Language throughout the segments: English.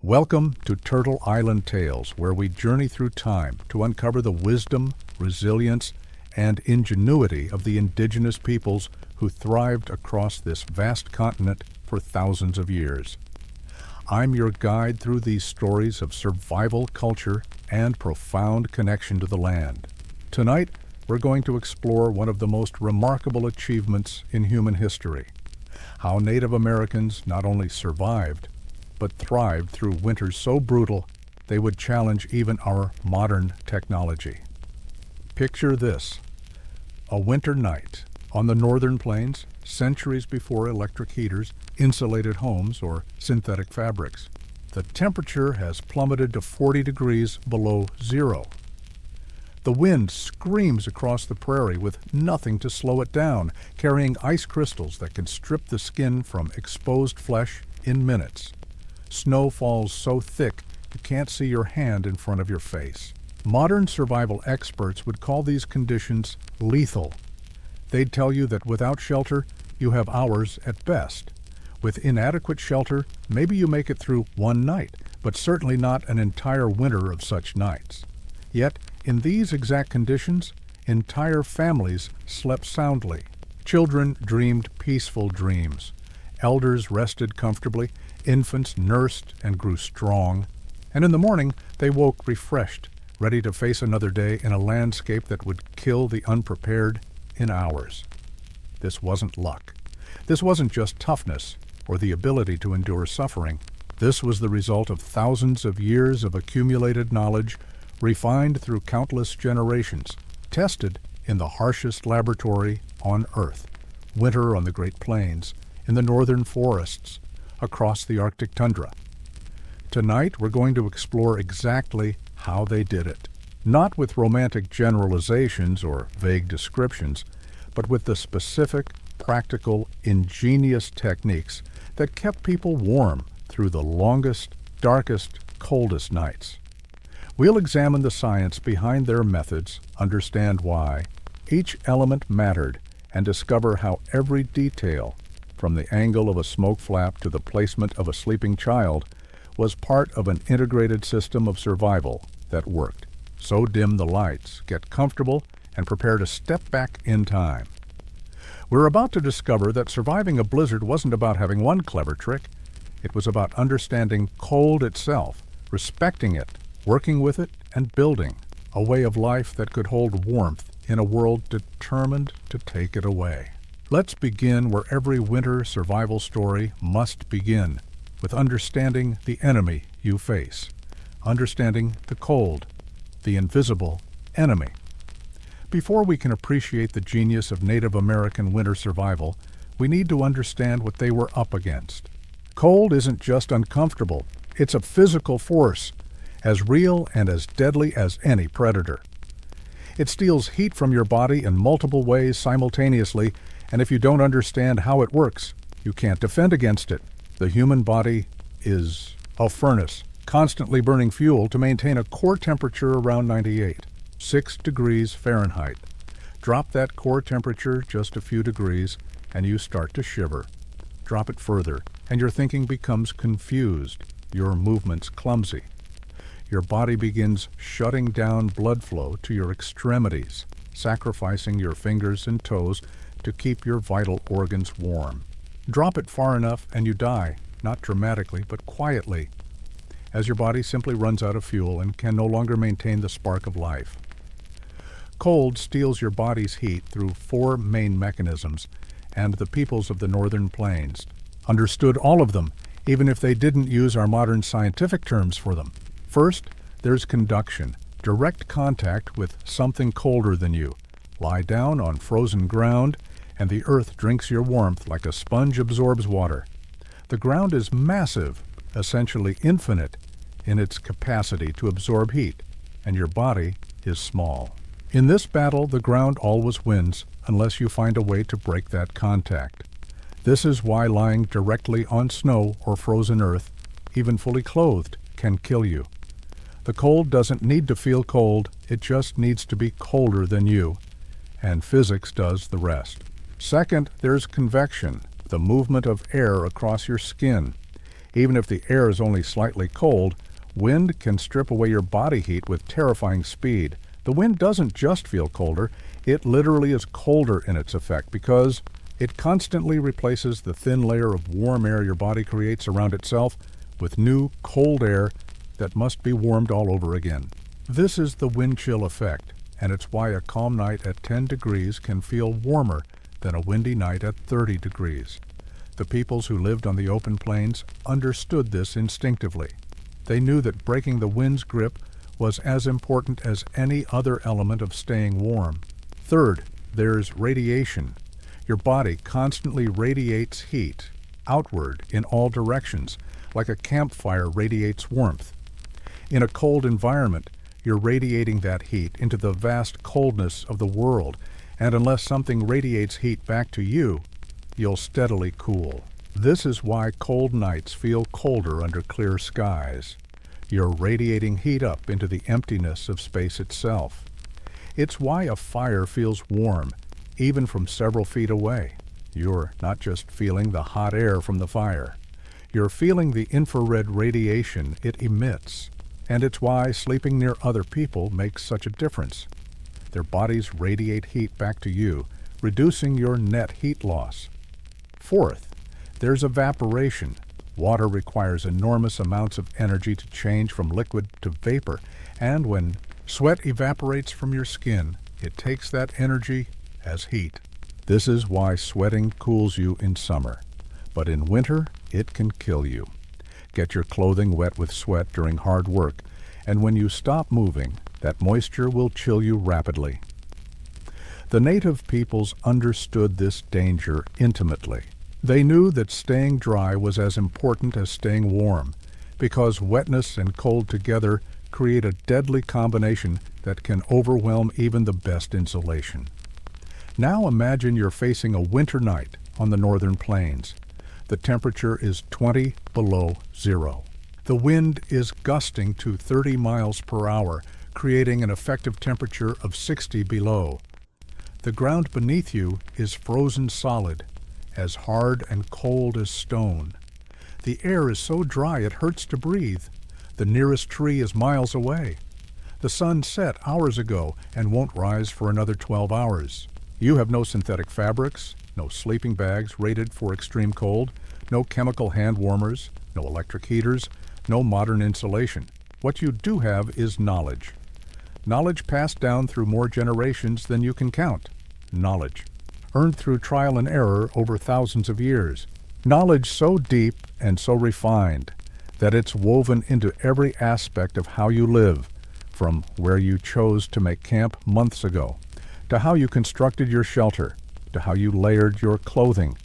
Welcome to Turtle Island Tales, where we journey through time to uncover the wisdom, resilience, and ingenuity of the indigenous peoples who thrived across this vast continent for thousands of years. I'm your guide through these stories of survival culture and profound connection to the land. Tonight, we're going to explore one of the most remarkable achievements in human history: how Native Americans not only survived, but thrived through winters so brutal they would challenge even our modern technology. Picture this: a winter night on the northern plains, centuries before electric heaters, insulated homes, or synthetic fabrics. The temperature has plummeted to 40 degrees below zero. The wind screams across the prairie with nothing to slow it down, carrying ice crystals that can strip the skin from exposed flesh in minutes. Snow falls so thick you can't see your hand in front of your face. Modern survival experts would call these conditions lethal. They'd tell you that without shelter, you have hours at best. With inadequate shelter, maybe you make it through one night, but certainly not an entire winter of such nights. Yet, in these exact conditions, entire families slept soundly. Children dreamed peaceful dreams. Elders rested comfortably. Infants nursed and grew strong. And in the morning, they woke refreshed, ready to face another day in a landscape that would kill the unprepared in hours. This wasn't luck. This wasn't just toughness or the ability to endure suffering. This was the result of thousands of years of accumulated knowledge, refined through countless generations, tested in the harshest laboratory on Earth: winter on the Great Plains, in the northern forests, across the Arctic tundra. Tonight, we're going to explore exactly how they did it. Not with romantic generalizations or vague descriptions, but with the specific, practical, ingenious techniques that kept people warm through the longest, darkest, coldest nights. We'll examine the science behind their methods, understand why each element mattered, and discover how every detail, from the angle of a smoke flap to the placement of a sleeping child, was part of an integrated system of survival that worked. So dim the lights, get comfortable, and prepare to step back in time. We're about to discover that surviving a blizzard wasn't about having one clever trick. It was about understanding cold itself, respecting it, working with it, and building a way of life that could hold warmth in a world determined to take it away. Let's begin where every winter survival story must begin, with understanding the enemy you face, understanding the cold, the invisible enemy. Before we can appreciate the genius of Native American winter survival, we need to understand what they were up against. Cold isn't just uncomfortable, it's a physical force, as real and as deadly as any predator. It steals heat from your body in multiple ways simultaneously, and if you don't understand how it works, you can't defend against it. The human body is a furnace, constantly burning fuel to maintain a core temperature around 98, 6 degrees Fahrenheit. Drop that core temperature just a few degrees, and you start to shiver. Drop it further, and your thinking becomes confused, your movements clumsy. Your body begins shutting down blood flow to your extremities, sacrificing your fingers and toes to keep your vital organs warm. Drop it far enough and you die, not dramatically, but quietly, as your body simply runs out of fuel and can no longer maintain the spark of life. Cold steals your body's heat through 4 main mechanisms, and the peoples of the northern plains understood all of them, even if they didn't use our modern scientific terms for them. First, there's conduction, direct contact with something colder than you. Lie down on frozen ground, and the earth drinks your warmth like a sponge absorbs water. The ground is massive, essentially infinite, in its capacity to absorb heat, and your body is small. In this battle, the ground always wins, unless you find a way to break that contact. This is why lying directly on snow or frozen earth, even fully clothed, can kill you. The cold doesn't need to feel cold, it just needs to be colder than you, and physics does the rest. Second, there's convection, the movement of air across your skin. Even if the air is only slightly cold, wind can strip away your body heat with terrifying speed. The wind doesn't just feel colder, it literally is colder in its effect because it constantly replaces the thin layer of warm air your body creates around itself with new, cold air that must be warmed all over again. This is the wind chill effect, and it's why a calm night at 10 degrees can feel warmer than a windy night at 30 degrees. The peoples who lived on the open plains understood this instinctively. They knew that breaking the wind's grip was as important as any other element of staying warm. Third, there's radiation. Your body constantly radiates heat outward in all directions, like a campfire radiates warmth. In a cold environment, you're radiating that heat into the vast coldness of the world, and unless something radiates heat back to you, you'll steadily cool. This is why cold nights feel colder under clear skies. You're radiating heat up into the emptiness of space itself. It's why a fire feels warm, even from several feet away. You're not just feeling the hot air from the fire. You're feeling the infrared radiation it emits. And it's why sleeping near other people makes such a difference. Their bodies radiate heat back to you, reducing your net heat loss. Fourth, there's evaporation. Water requires enormous amounts of energy to change from liquid to vapor, and when sweat evaporates from your skin, it takes that energy as heat. This is why sweating cools you in summer, but in winter it can kill you. Get your clothing wet with sweat during hard work, and when you stop moving, that moisture will chill you rapidly. The native peoples understood this danger intimately. They knew that staying dry was as important as staying warm, because wetness and cold together create a deadly combination that can overwhelm even the best insulation. Now imagine you're facing a winter night on the northern plains. The temperature is 20 below zero. The wind is gusting to 30 miles per hour, creating an effective temperature of 60 below. The ground beneath you is frozen solid, as hard and cold as stone. The air is so dry it hurts to breathe. The nearest tree is miles away. The sun set hours ago and won't rise for another 12 hours. You have no synthetic fabrics, no sleeping bags rated for extreme cold, no chemical hand warmers, no electric heaters, no modern insulation. What you do have is knowledge. Knowledge passed down through more generations than you can count. Knowledge earned through trial and error over thousands of years. Knowledge so deep and so refined that it's woven into every aspect of how you live, from where you chose to make camp months ago, to how you constructed your shelter, to how you layered your clothing,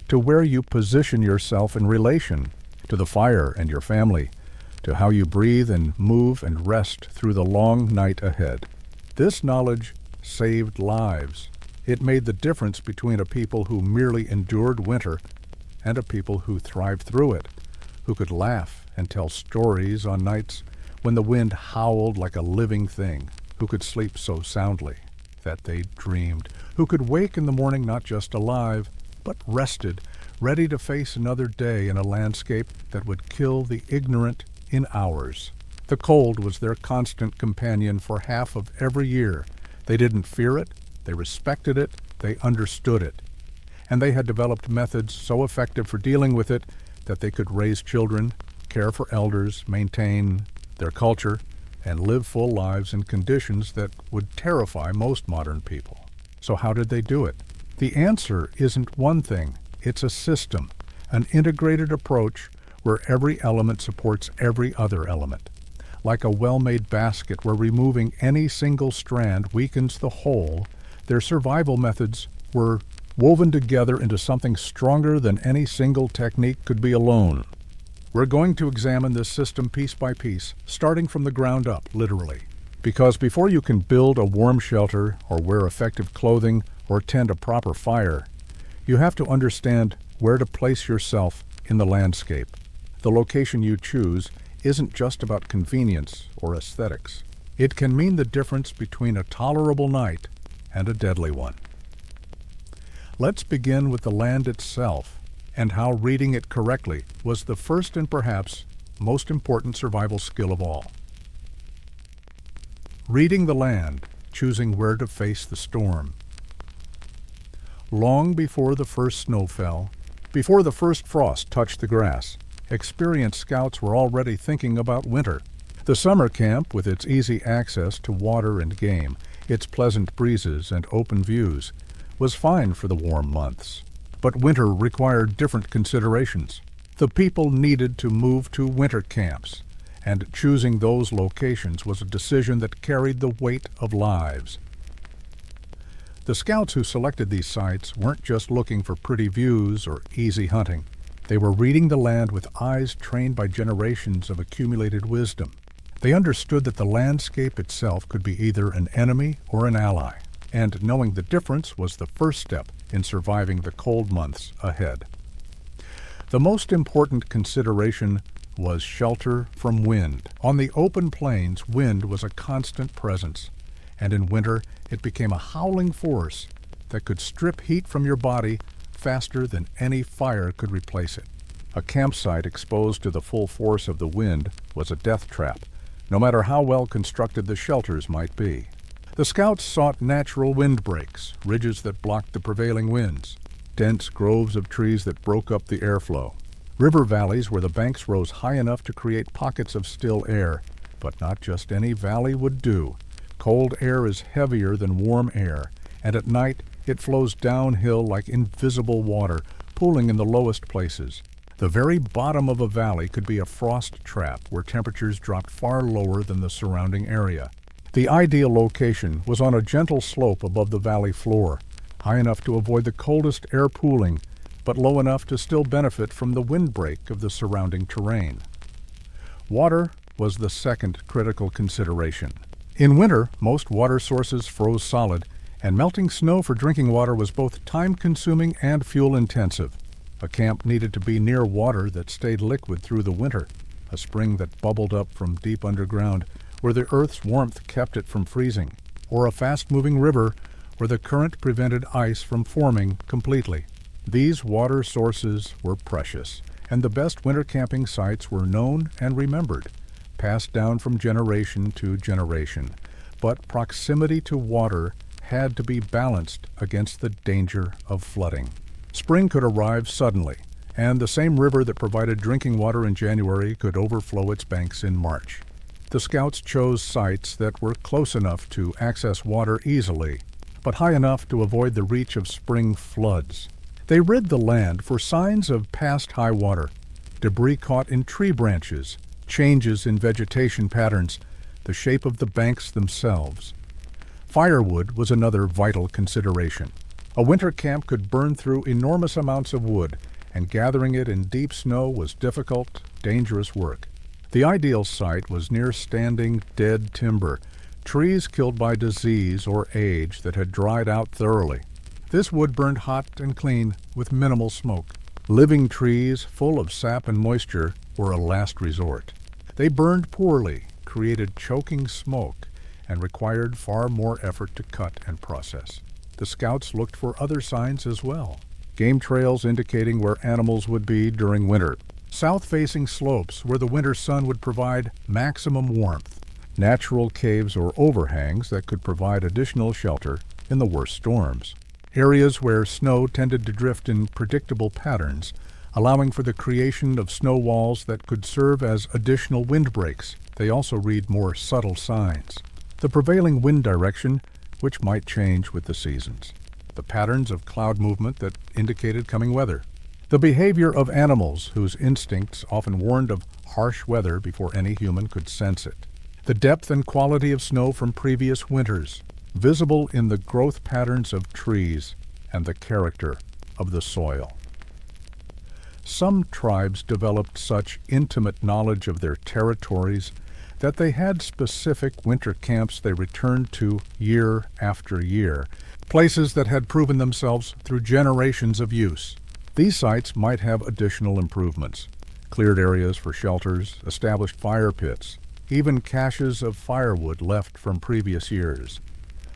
to where you position yourself in relation to the fire and your family, to how you breathe and move and rest through the long night ahead. This knowledge saved lives. It made the difference between a people who merely endured winter and a people who thrived through it, who could laugh and tell stories on nights when the wind howled like a living thing, who could sleep so soundly that they dreamed, who could wake in the morning not just alive, but rested, ready to face another day in a landscape that would kill the ignorant in hours. The cold was their constant companion for half of every year. They didn't fear it, they respected it, they understood it. And they had developed methods so effective for dealing with it that they could raise children, care for elders, maintain their culture, and live full lives in conditions that would terrify most modern people. So how did they do it? The answer isn't one thing, it's a system, an integrated approach where every element supports every other element. Like a well-made basket where removing any single strand weakens the whole, their survival methods were woven together into something stronger than any single technique could be alone. We're going to examine this system piece by piece, starting from the ground up, literally. Because before you can build a warm shelter, or wear effective clothing, or tend a proper fire, you have to understand where to place yourself in the landscape. The location you choose isn't just about convenience or aesthetics. It can mean the difference between a tolerable night and a deadly one. Let's begin with the land itself. and how reading it correctly was the first and perhaps most important survival skill of all. Reading the land, choosing where to face the storm. Long before the first snow fell, before the first frost touched the grass, experienced scouts were already thinking about winter. The summer camp, with its easy access to water and game, its pleasant breezes and open views, was fine for the warm months. But winter required different considerations. The people needed to move to winter camps, and choosing those locations was a decision that carried the weight of lives. The scouts who selected these sites weren't just looking for pretty views or easy hunting. They were reading the land with eyes trained by generations of accumulated wisdom. They understood that the landscape itself could be either an enemy or an ally, and knowing the difference was the first step in surviving the cold months ahead. The most important consideration was shelter from wind. On the open plains, wind was a constant presence, and in winter it became a howling force that could strip heat from your body faster than any fire could replace it. A campsite exposed to the full force of the wind was a death trap, no matter how well constructed the shelters might be. The scouts sought natural windbreaks, ridges that blocked the prevailing winds, dense groves of trees that broke up the airflow, river valleys where the banks rose high enough to create pockets of still air. But not just any valley would do. Cold air is heavier than warm air, and at night it flows downhill like invisible water, pooling in the lowest places. The very bottom of a valley could be a frost trap where temperatures dropped far lower than the surrounding area. The ideal location was on a gentle slope above the valley floor, high enough to avoid the coldest air pooling, but low enough to still benefit from the windbreak of the surrounding terrain. Water was the second critical consideration. In winter, most water sources froze solid, and melting snow for drinking water was both time-consuming and fuel-intensive. A camp needed to be near water that stayed liquid through the winter, a spring that bubbled up from deep underground where the earth's warmth kept it from freezing, or a fast-moving river where the current prevented ice from forming completely. These water sources were precious, and the best winter camping sites were known and remembered, passed down from generation to generation. But proximity to water had to be balanced against the danger of flooding. Spring could arrive suddenly, and the same river that provided drinking water in January could overflow its banks in March. The scouts chose sites that were close enough to access water easily, but high enough to avoid the reach of spring floods. They rid the land for signs of past high water, debris caught in tree branches, changes in vegetation patterns, the shape of the banks themselves. Firewood was another vital consideration. A winter camp could burn through enormous amounts of wood, and gathering it in deep snow was difficult, dangerous work. The ideal site was near standing, dead timber, trees killed by disease or age that had dried out thoroughly. This wood burned hot and clean with minimal smoke. Living trees, full of sap and moisture, were a last resort. They burned poorly, created choking smoke, and required far more effort to cut and process. The scouts looked for other signs as well. Game trails indicating where animals would be during winter. South-facing slopes where the winter sun would provide maximum warmth. Natural caves or overhangs that could provide additional shelter in the worst storms. Areas where snow tended to drift in predictable patterns, allowing for the creation of snow walls that could serve as additional windbreaks. They also read more subtle signs. The prevailing wind direction, which might change with the seasons. The patterns of cloud movement that indicated coming weather. The behavior of animals whose instincts often warned of harsh weather before any human could sense it. The depth and quality of snow from previous winters, visible in the growth patterns of trees and the character of the soil. Some tribes developed such intimate knowledge of their territories that they had specific winter camps they returned to year after year, places that had proven themselves through generations of use. These sites might have additional improvements, cleared areas for shelters, established fire pits, even caches of firewood left from previous years.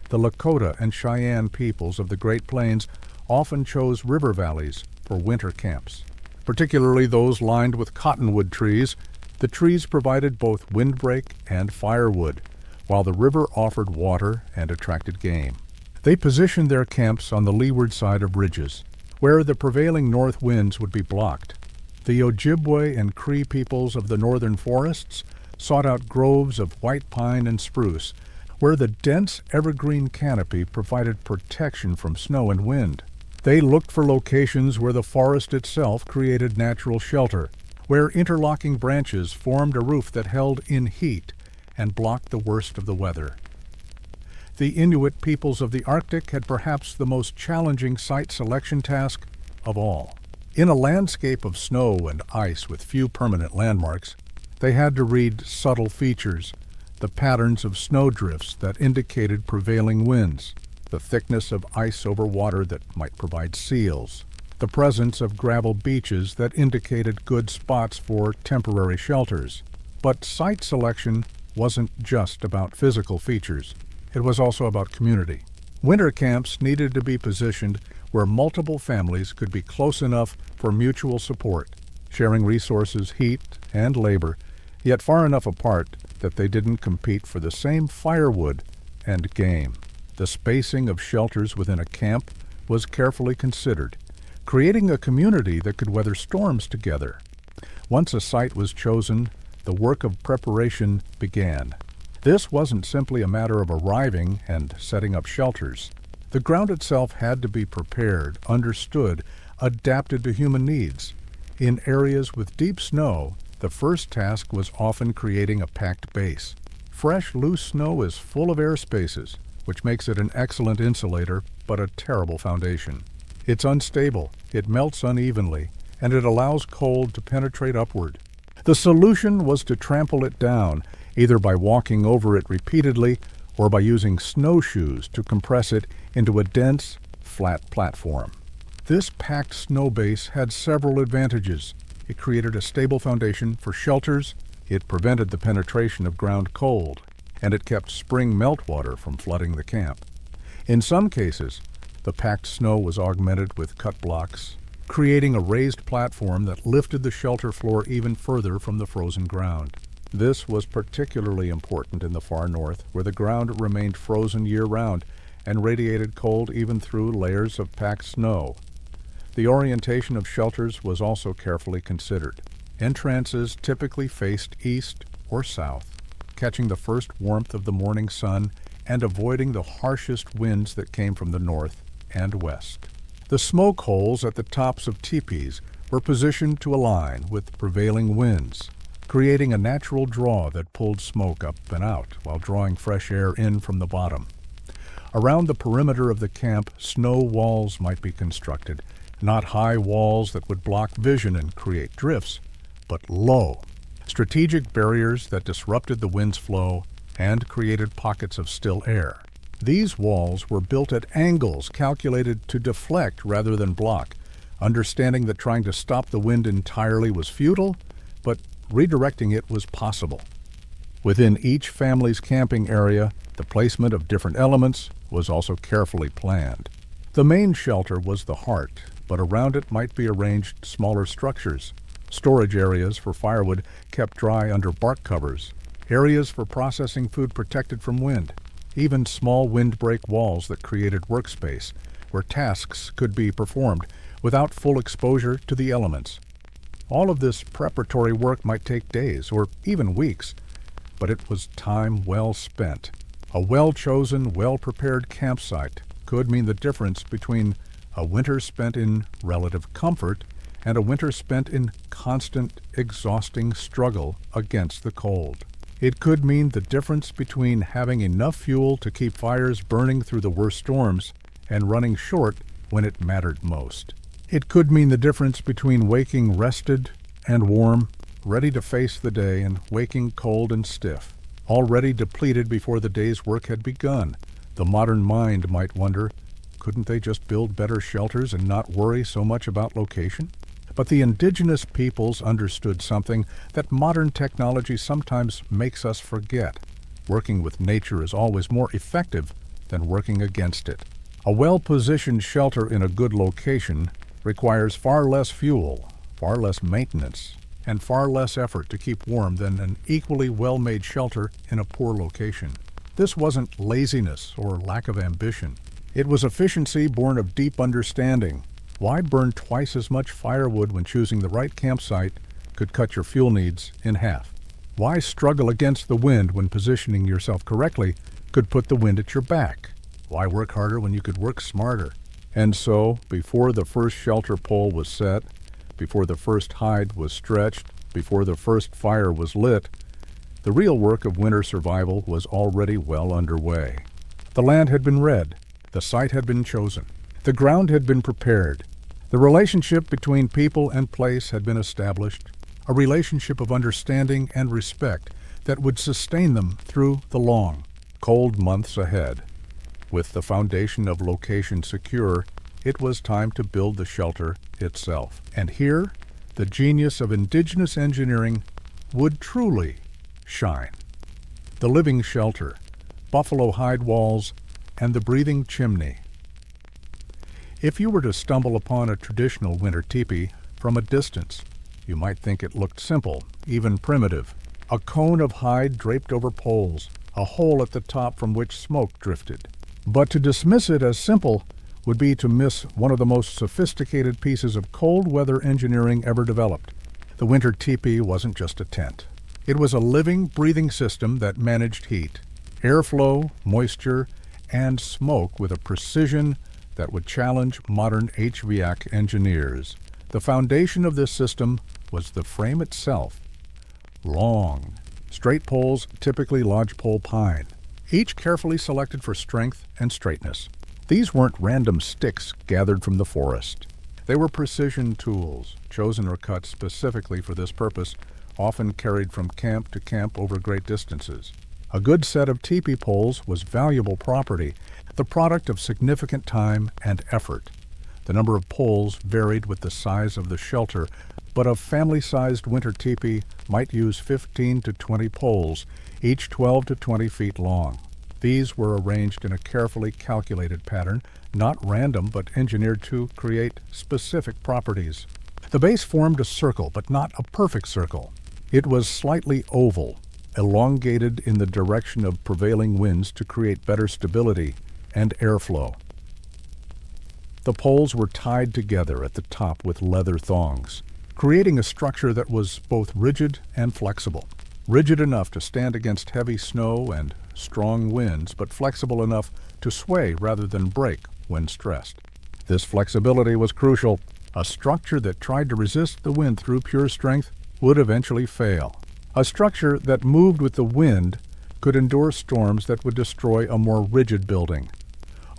The Lakota and Cheyenne peoples of the Great Plains often chose river valleys for winter camps. Particularly those lined with cottonwood trees, the trees provided both windbreak and firewood, while the river offered water and attracted game. They positioned their camps on the leeward side of ridges, where the prevailing north winds would be blocked. The Ojibwe and Cree peoples of the northern forests sought out groves of white pine and spruce, where the dense evergreen canopy provided protection from snow and wind. They looked for locations where the forest itself created natural shelter, where interlocking branches formed a roof that held in heat and blocked the worst of the weather. The Inuit peoples of the Arctic had perhaps the most challenging site selection task of all. In a landscape of snow and ice with few permanent landmarks, they had to read subtle features, the patterns of snowdrifts that indicated prevailing winds, the thickness of ice over water that might provide seals, the presence of gravel beaches that indicated good spots for temporary shelters. But site selection wasn't just about physical features. It was also about community. Winter camps needed to be positioned where multiple families could be close enough for mutual support, sharing resources, heat, and labor, yet far enough apart that they didn't compete for the same firewood and game. The spacing of shelters within a camp was carefully considered, creating a community that could weather storms together. Once a site was chosen, the work of preparation began. This wasn't simply a matter of arriving and setting up shelters. The ground itself had to be prepared, understood, adapted to human needs. In areas with deep snow, the first task was often creating a packed base. Fresh, loose snow is full of air spaces, which makes it an excellent insulator, but a terrible foundation. It's unstable, it melts unevenly, and it allows cold to penetrate upward. The solution was to trample it down, either by walking over it repeatedly or by using snowshoes to compress it into a dense, flat platform. This packed snow base had several advantages. It created a stable foundation for shelters, it prevented the penetration of ground cold, and it kept spring meltwater from flooding the camp. In some cases, the packed snow was augmented with cut blocks, creating a raised platform that lifted the shelter floor even further from the frozen ground. This was particularly important in the far north, where the ground remained frozen year-round and radiated cold even through layers of packed snow. The orientation of shelters was also carefully considered. Entrances typically faced east or south, catching the first warmth of the morning sun and avoiding the harshest winds that came from the north and west. The smoke holes at the tops of teepees were positioned to align with prevailing winds, creating a natural draw that pulled smoke up and out while drawing fresh air in from the bottom. Around the perimeter of the camp, snow walls might be constructed, not high walls that would block vision and create drifts, but low, strategic barriers that disrupted the wind's flow and created pockets of still air. These walls were built at angles calculated to deflect rather than block, understanding that trying to stop the wind entirely was futile, but redirecting it was possible. Within each family's camping area, the placement of different elements was also carefully planned. The main shelter was the heart, but around it might be arranged smaller structures. Storage areas for firewood kept dry under bark covers, areas for processing food protected from wind, even small windbreak walls that created workspace where tasks could be performed without full exposure to the elements. All of this preparatory work might take days or even weeks, but it was time well spent. A well-chosen, well-prepared campsite could mean the difference between a winter spent in relative comfort and a winter spent in constant, exhausting struggle against the cold. It could mean the difference between having enough fuel to keep fires burning through the worst storms and running short when it mattered most. It could mean the difference between waking rested and warm, ready to face the day, and waking cold and stiff, already depleted before the day's work had begun. The modern mind might wonder, couldn't they just build better shelters and not worry so much about location? But the indigenous peoples understood something that modern technology sometimes makes us forget. Working with nature is always more effective than working against it. A well-positioned shelter in a good location requires far less fuel, far less maintenance, and far less effort to keep warm than an equally well-made shelter in a poor location. This wasn't laziness or lack of ambition. It was efficiency born of deep understanding. Why burn twice as much firewood when choosing the right campsite could cut your fuel needs in half? Why struggle against the wind when positioning yourself correctly could put the wind at your back? Why work harder when you could work smarter? And so, before the first shelter pole was set, before the first hide was stretched, before the first fire was lit, the real work of winter survival was already well underway. The land had been read, the site had been chosen, the ground had been prepared, the relationship between people and place had been established, a relationship of understanding and respect that would sustain them through the long, cold months ahead. With the foundation of location secure, it was time to build the shelter itself. And here, the genius of indigenous engineering would truly shine. The living shelter, buffalo hide walls, and the breathing chimney. If you were to stumble upon a traditional winter teepee from a distance, you might think it looked simple, even primitive. A cone of hide draped over poles, a hole at the top from which smoke drifted. But to dismiss it as simple would be to miss one of the most sophisticated pieces of cold weather engineering ever developed. The winter teepee wasn't just a tent. It was a living, breathing system that managed heat, airflow, moisture, and smoke with a precision that would challenge modern HVAC engineers. The foundation of this system was the frame itself. Long, straight poles, typically lodgepole pine, each carefully selected for strength and straightness. These weren't random sticks gathered from the forest. They were precision tools, chosen or cut specifically for this purpose, often carried from camp to camp over great distances. A good set of teepee poles was valuable property, the product of significant time and effort. The number of poles varied with the size of the shelter, but a family-sized winter teepee might use 15 to 20 poles, each 12 to 20 feet long. These were arranged in a carefully calculated pattern, not random but engineered to create specific properties. The base formed a circle, but not a perfect circle. It was slightly oval, elongated in the direction of prevailing winds to create better stability and airflow. The poles were tied together at the top with leather thongs, creating a structure that was both rigid and flexible. Rigid enough to stand against heavy snow and strong winds, but flexible enough to sway rather than break when stressed. This flexibility was crucial. A structure that tried to resist the wind through pure strength would eventually fail. A structure that moved with the wind could endure storms that would destroy a more rigid building.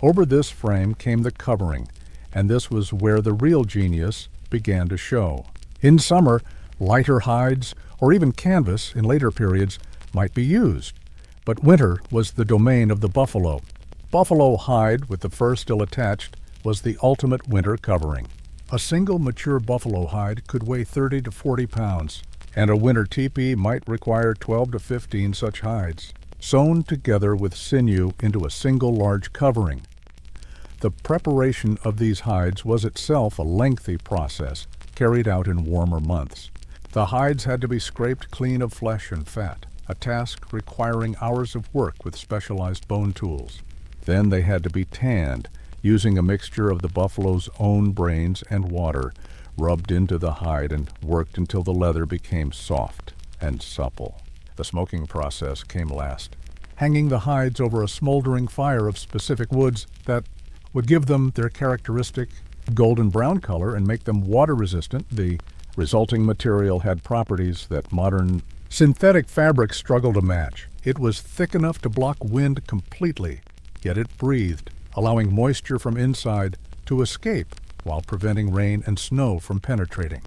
Over this frame came the covering, and this was where the real genius began to show. In summer, lighter hides, or even canvas in later periods, might be used. But winter was the domain of the buffalo. Buffalo hide, with the fur still attached, was the ultimate winter covering. A single mature buffalo hide could weigh 30 to 40 pounds, and a winter teepee might require 12 to 15 such hides, sewn together with sinew into a single large covering. The preparation of these hides was itself a lengthy process, carried out in warmer months. The hides had to be scraped clean of flesh and fat, a task requiring hours of work with specialized bone tools. Then they had to be tanned, using a mixture of the buffalo's own brains and water, rubbed into the hide and worked until the leather became soft and supple. The smoking process came last, hanging the hides over a smoldering fire of specific woods that would give them their characteristic golden brown color and make them water resistant. The resulting material had properties that modern synthetic fabrics struggle to match. It was thick enough to block wind completely, yet it breathed, allowing moisture from inside to escape while preventing rain and snow from penetrating.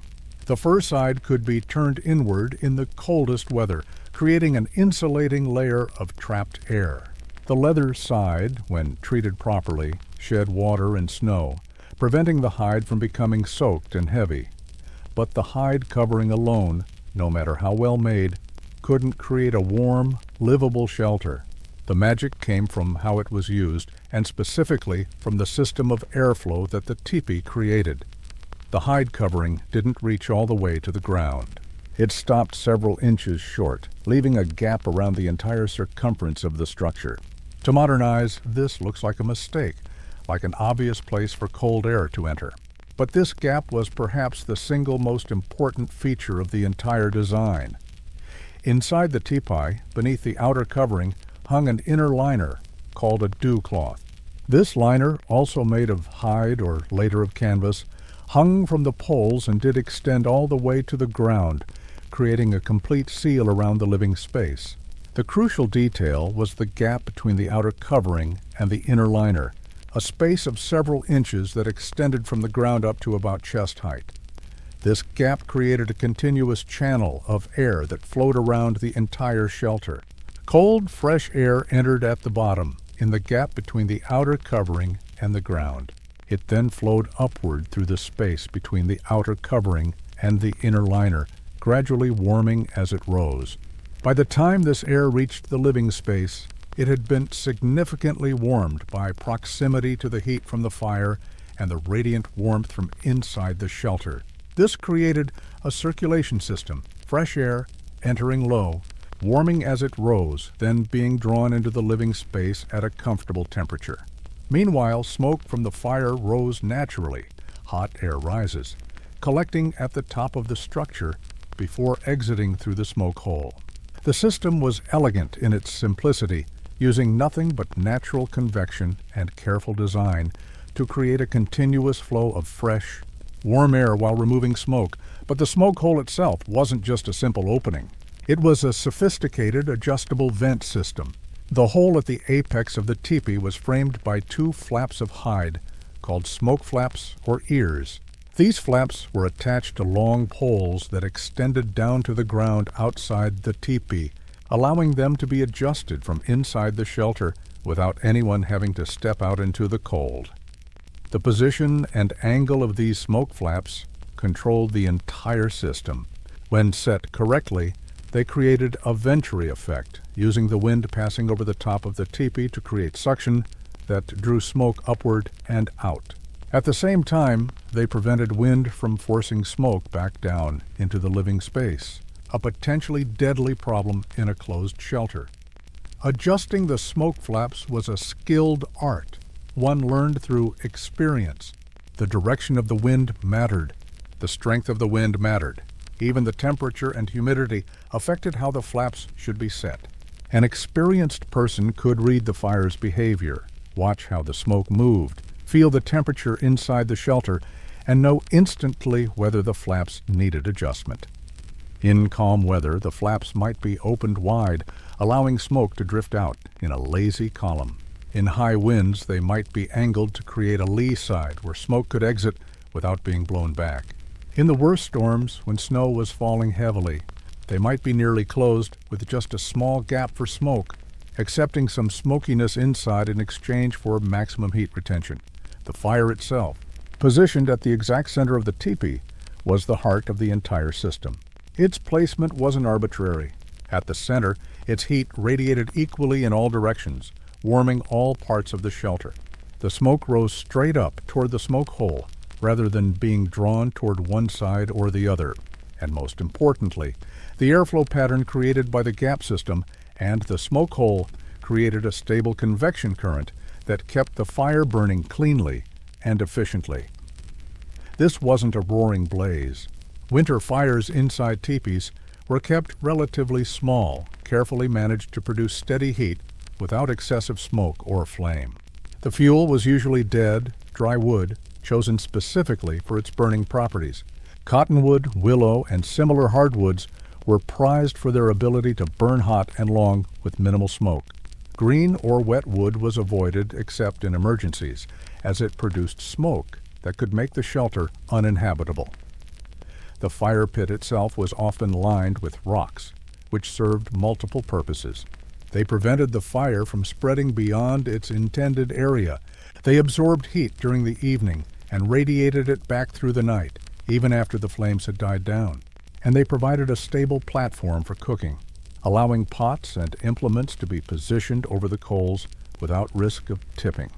The fur side could be turned inward in the coldest weather, creating an insulating layer of trapped air. The leather side, when treated properly, shed water and snow, preventing the hide from becoming soaked and heavy. But the hide covering alone, no matter how well made, couldn't create a warm, livable shelter. The magic came from how it was used, and specifically from the system of airflow that the teepee created. The hide covering didn't reach all the way to the ground. It stopped several inches short, leaving a gap around the entire circumference of the structure. To modern eyes, this looks like a mistake, like an obvious place for cold air to enter. But this gap was perhaps the single most important feature of the entire design. Inside the teepee, beneath the outer covering, hung an inner liner called a dew cloth. This liner, also made of hide or later of canvas, hung from the poles and did extend all the way to the ground, creating a complete seal around the living space. The crucial detail was the gap between the outer covering and the inner liner, a space of several inches that extended from the ground up to about chest height. This gap created a continuous channel of air that flowed around the entire shelter. Cold, fresh air entered at the bottom, in the gap between the outer covering and the ground. It then flowed upward through the space between the outer covering and the inner liner, gradually warming as it rose. By the time this air reached the living space, it had been significantly warmed by proximity to the heat from the fire and the radiant warmth from inside the shelter. This created a circulation system, fresh air entering low, warming as it rose, then being drawn into the living space at a comfortable temperature. Meanwhile, smoke from the fire rose naturally. Hot air rises, collecting at the top of the structure before exiting through the smoke hole. The system was elegant in its simplicity, using nothing but natural convection and careful design to create a continuous flow of fresh, warm air while removing smoke. But the smoke hole itself wasn't just a simple opening. It was a sophisticated, adjustable vent system. The hole at the apex of the teepee was framed by two flaps of hide, called smoke flaps or ears. These flaps were attached to long poles that extended down to the ground outside the teepee, allowing them to be adjusted from inside the shelter without anyone having to step out into the cold. The position and angle of these smoke flaps controlled the entire system. When set correctly, they created a venturi effect, using the wind passing over the top of the teepee to create suction that drew smoke upward and out. At the same time, they prevented wind from forcing smoke back down into the living space, a potentially deadly problem in a closed shelter. Adjusting the smoke flaps was a skilled art, one learned through experience. The direction of the wind mattered. The strength of the wind mattered. Even the temperature and humidity affected how the flaps should be set. An experienced person could read the fire's behavior, watch how the smoke moved, feel the temperature inside the shelter, and know instantly whether the flaps needed adjustment. In calm weather, the flaps might be opened wide, allowing smoke to drift out in a lazy column. In high winds, they might be angled to create a lee side where smoke could exit without being blown back. In the worst storms, when snow was falling heavily, they might be nearly closed with just a small gap for smoke, accepting some smokiness inside in exchange for maximum heat retention. The fire itself, positioned at the exact center of the teepee, was the heart of the entire system. Its placement wasn't arbitrary. At the center, its heat radiated equally in all directions, warming all parts of the shelter. The smoke rose straight up toward the smoke hole, rather than being drawn toward one side or the other. And most importantly, the airflow pattern created by the gap system and the smoke hole created a stable convection current that kept the fire burning cleanly and efficiently. This wasn't a roaring blaze. Winter fires inside teepees were kept relatively small, carefully managed to produce steady heat without excessive smoke or flame. The fuel was usually dead, dry wood, chosen specifically for its burning properties. Cottonwood, willow, and similar hardwoods were prized for their ability to burn hot and long with minimal smoke. Green or wet wood was avoided except in emergencies, as it produced smoke that could make the shelter uninhabitable. The fire pit itself was often lined with rocks, which served multiple purposes. They prevented the fire from spreading beyond its intended area. They absorbed heat during the evening and radiated it back through the night, even after the flames had died down. And they provided a stable platform for cooking, allowing pots and implements to be positioned over the coals without risk of tipping.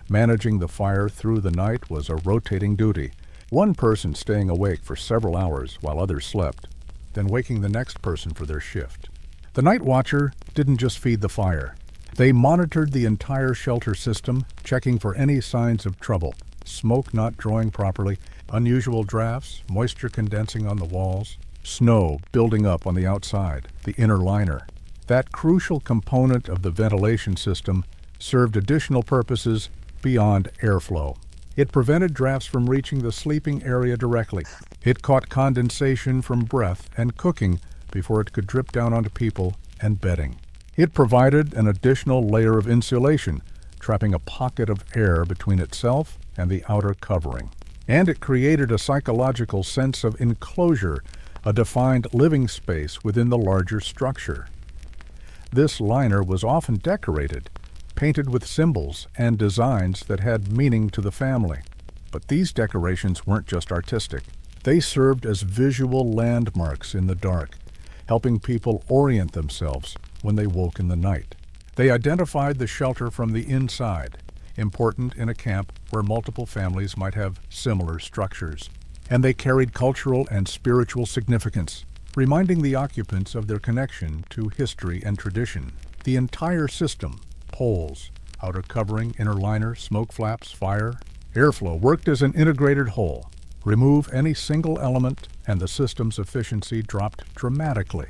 Managing the fire through the night was a rotating duty, one person staying awake for several hours while others slept, then waking the next person for their shift. The night watcher didn't just feed the fire. They monitored the entire shelter system, checking for any signs of trouble: smoke not drawing properly, unusual drafts, moisture condensing on the walls, snow building up on the outside, the inner liner. That crucial component of the ventilation system served additional purposes beyond airflow. It prevented drafts from reaching the sleeping area directly. It caught condensation from breath and cooking before it could drip down onto people and bedding. It provided an additional layer of insulation, trapping a pocket of air between itself and the outer covering. And it created a psychological sense of enclosure, a defined living space within the larger structure. This liner was often decorated, painted with symbols and designs that had meaning to the family. But these decorations weren't just artistic. They served as visual landmarks in the dark, helping people orient themselves when they woke in the night. They identified the shelter from the inside, important in a camp where multiple families might have similar structures. And they carried cultural and spiritual significance, reminding the occupants of their connection to history and tradition. The entire system, poles, outer covering, inner liner, smoke flaps, fire, airflow, worked as an integrated whole. Remove any single element and the system's efficiency dropped dramatically.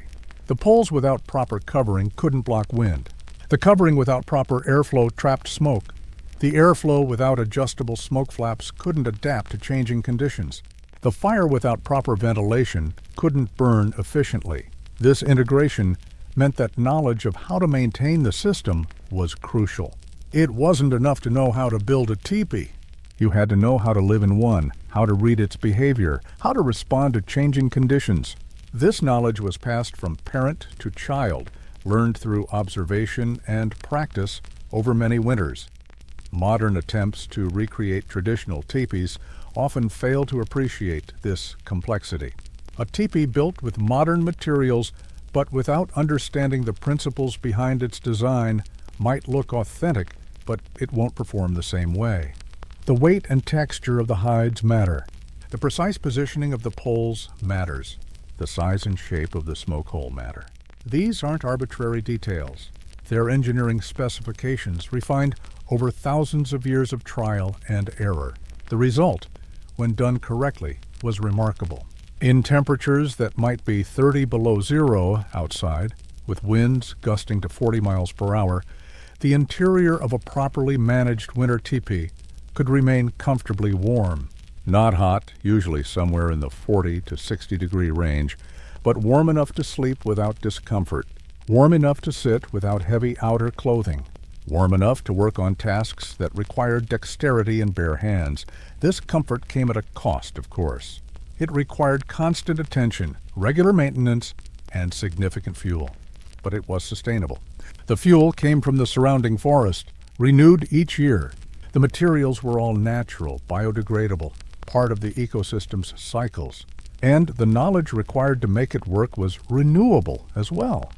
The poles without proper covering couldn't block wind. The covering without proper airflow trapped smoke. The airflow without adjustable smoke flaps couldn't adapt to changing conditions. The fire without proper ventilation couldn't burn efficiently. This integration meant that knowledge of how to maintain the system was crucial. It wasn't enough to know how to build a teepee. You had to know how to live in one, how to read its behavior, how to respond to changing conditions. This knowledge was passed from parent to child, learned through observation and practice over many winters. Modern attempts to recreate traditional teepees often fail to appreciate this complexity. A teepee built with modern materials but without understanding the principles behind its design might look authentic, but it won't perform the same way. The weight and texture of the hides matter. The precise positioning of the poles matters. The size and shape of the smoke hole matter. These aren't arbitrary details. They're engineering specifications refined over thousands of years of trial and error. The result, when done correctly, was remarkable. In temperatures that might be 30 below zero outside, with winds gusting to 40 miles per hour, the interior of a properly managed winter teepee could remain comfortably warm. Not hot, usually somewhere in the 40 to 60 degree range, but warm enough to sleep without discomfort, warm enough to sit without heavy outer clothing, warm enough to work on tasks that required dexterity and bare hands. This comfort came at a cost, of course. It required constant attention, regular maintenance, and significant fuel. But it was sustainable. The fuel came from the surrounding forest, renewed each year. The materials were all natural, biodegradable, part of the ecosystem's cycles. And the knowledge required to make it work was renewable as well,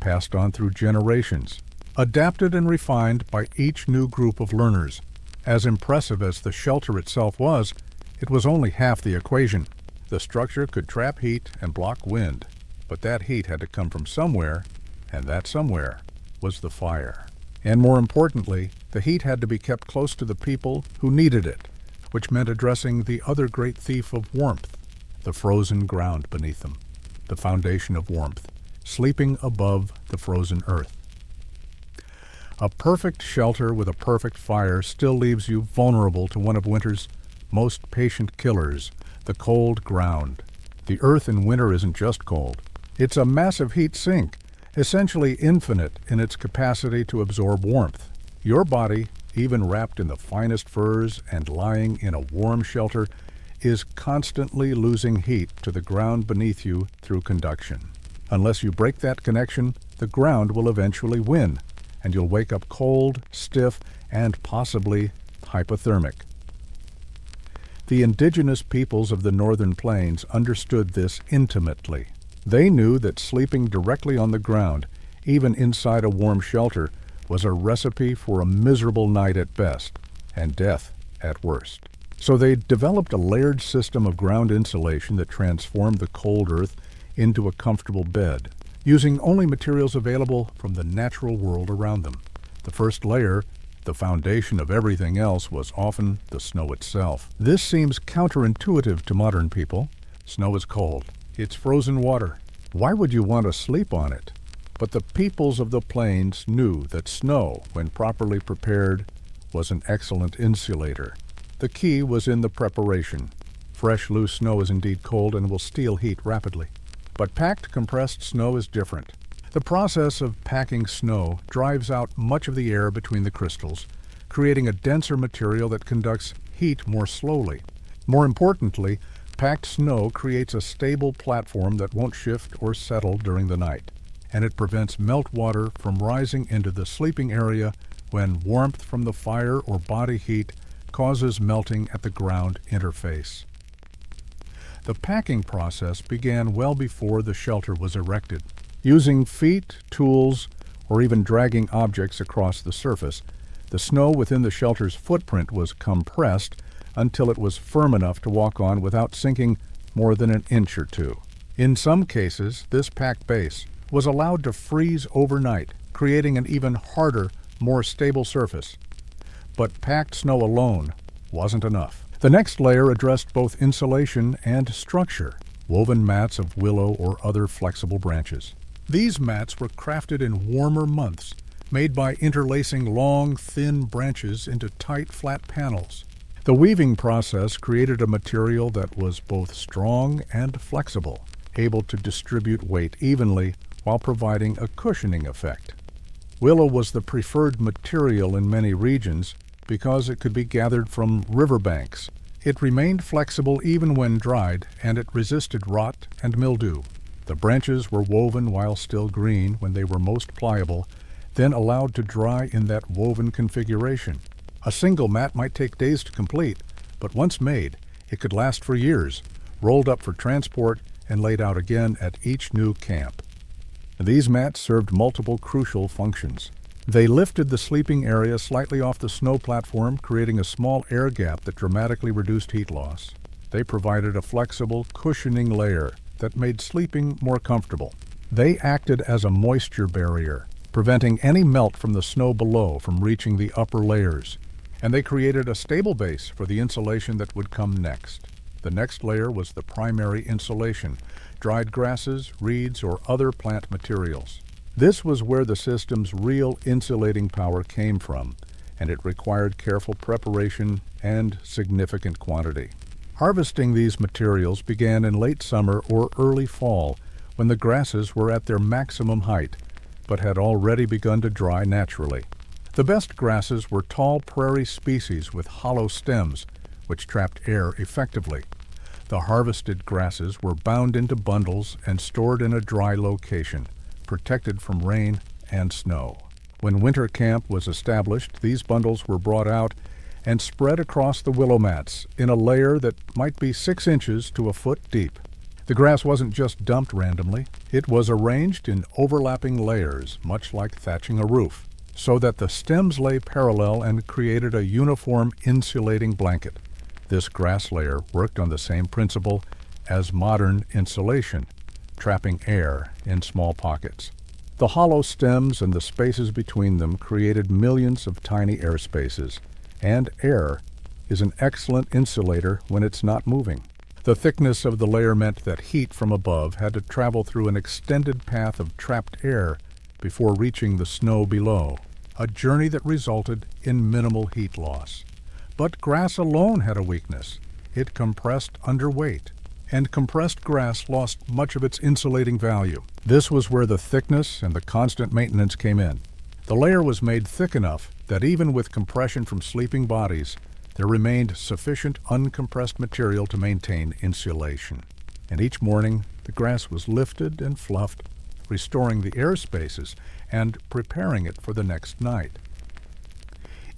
passed on through generations, adapted and refined by each new group of learners. As impressive as the shelter itself was, it was only half the equation. The structure could trap heat and block wind, but that heat had to come from somewhere, and that somewhere was the fire. And more importantly, the heat had to be kept close to the people who needed it, which meant addressing the other great thief of warmth, the frozen ground beneath them, the foundation of warmth, sleeping above the frozen earth. A perfect shelter with a perfect fire still leaves you vulnerable to one of winter's most patient killers, the cold ground. The earth in winter isn't just cold. It's a massive heat sink, essentially infinite in its capacity to absorb warmth. Your body, even wrapped in the finest furs and lying in a warm shelter, is constantly losing heat to the ground beneath you through conduction. Unless you break that connection, the ground will eventually win, and you'll wake up cold, stiff, and possibly hypothermic. The indigenous peoples of the northern plains understood this intimately. They knew that sleeping directly on the ground, even inside a warm shelter, was a recipe for a miserable night at best, and death at worst. So they developed a layered system of ground insulation that transformed the cold earth into a comfortable bed, using only materials available from the natural world around them. The first layer, the foundation of everything else, was often the snow itself. This seems counterintuitive to modern people. Snow is cold. It's frozen water. Why would you want to sleep on it? But the peoples of the plains knew that snow, when properly prepared, was an excellent insulator. The key was in the preparation. Fresh, loose snow is indeed cold and will steal heat rapidly. But packed, compressed snow is different. The process of packing snow drives out much of the air between the crystals, creating a denser material that conducts heat more slowly. More importantly, packed snow creates a stable platform that won't shift or settle during the night, and it prevents meltwater from rising into the sleeping area when warmth from the fire or body heat causes melting at the ground interface. The packing process began well before the shelter was erected. Using feet, tools, or even dragging objects across the surface, the snow within the shelter's footprint was compressed until it was firm enough to walk on without sinking more than an inch or two. In some cases, this packed base was allowed to freeze overnight, creating an even harder, more stable surface. But packed snow alone wasn't enough. The next layer addressed both insulation and structure, woven mats of willow or other flexible branches. These mats were crafted in warmer months, made by interlacing long, thin branches into tight, flat panels. The weaving process created a material that was both strong and flexible, able to distribute weight evenly while providing a cushioning effect. Willow was the preferred material in many regions because it could be gathered from riverbanks. It remained flexible even when dried, and it resisted rot and mildew. The branches were woven while still green when they were most pliable, then allowed to dry in that woven configuration. A single mat might take days to complete, but once made, it could last for years, rolled up for transport and laid out again at each new camp. These mats served multiple crucial functions. They lifted the sleeping area slightly off the snow platform, creating a small air gap that dramatically reduced heat loss. They provided a flexible, cushioning layer that made sleeping more comfortable. They acted as a moisture barrier, preventing any melt from the snow below from reaching the upper layers. And they created a stable base for the insulation that would come next. The next layer was the primary insulation, dried grasses, reeds, or other plant materials. This was where the system's real insulating power came from, and it required careful preparation and significant quantity. Harvesting these materials began in late summer or early fall, when the grasses were at their maximum height, but had already begun to dry naturally. The best grasses were tall prairie species with hollow stems, which trapped air effectively. The harvested grasses were bound into bundles and stored in a dry location, protected from rain and snow. When winter camp was established, these bundles were brought out and spread across the willow mats in a layer that might be 6 inches to a foot deep. The grass wasn't just dumped randomly, it was arranged in overlapping layers, much like thatching a roof, so that the stems lay parallel and created a uniform insulating blanket. This grass layer worked on the same principle as modern insulation, trapping air in small pockets. The hollow stems and the spaces between them created millions of tiny air spaces, and air is an excellent insulator when it's not moving. The thickness of the layer meant that heat from above had to travel through an extended path of trapped air before reaching the snow below, a journey that resulted in minimal heat loss. But grass alone had a weakness. It compressed under weight, and compressed grass lost much of its insulating value. This was where the thickness and the constant maintenance came in. The layer was made thick enough that even with compression from sleeping bodies, there remained sufficient uncompressed material to maintain insulation. And each morning, the grass was lifted and fluffed, restoring the air spaces and preparing it for the next night.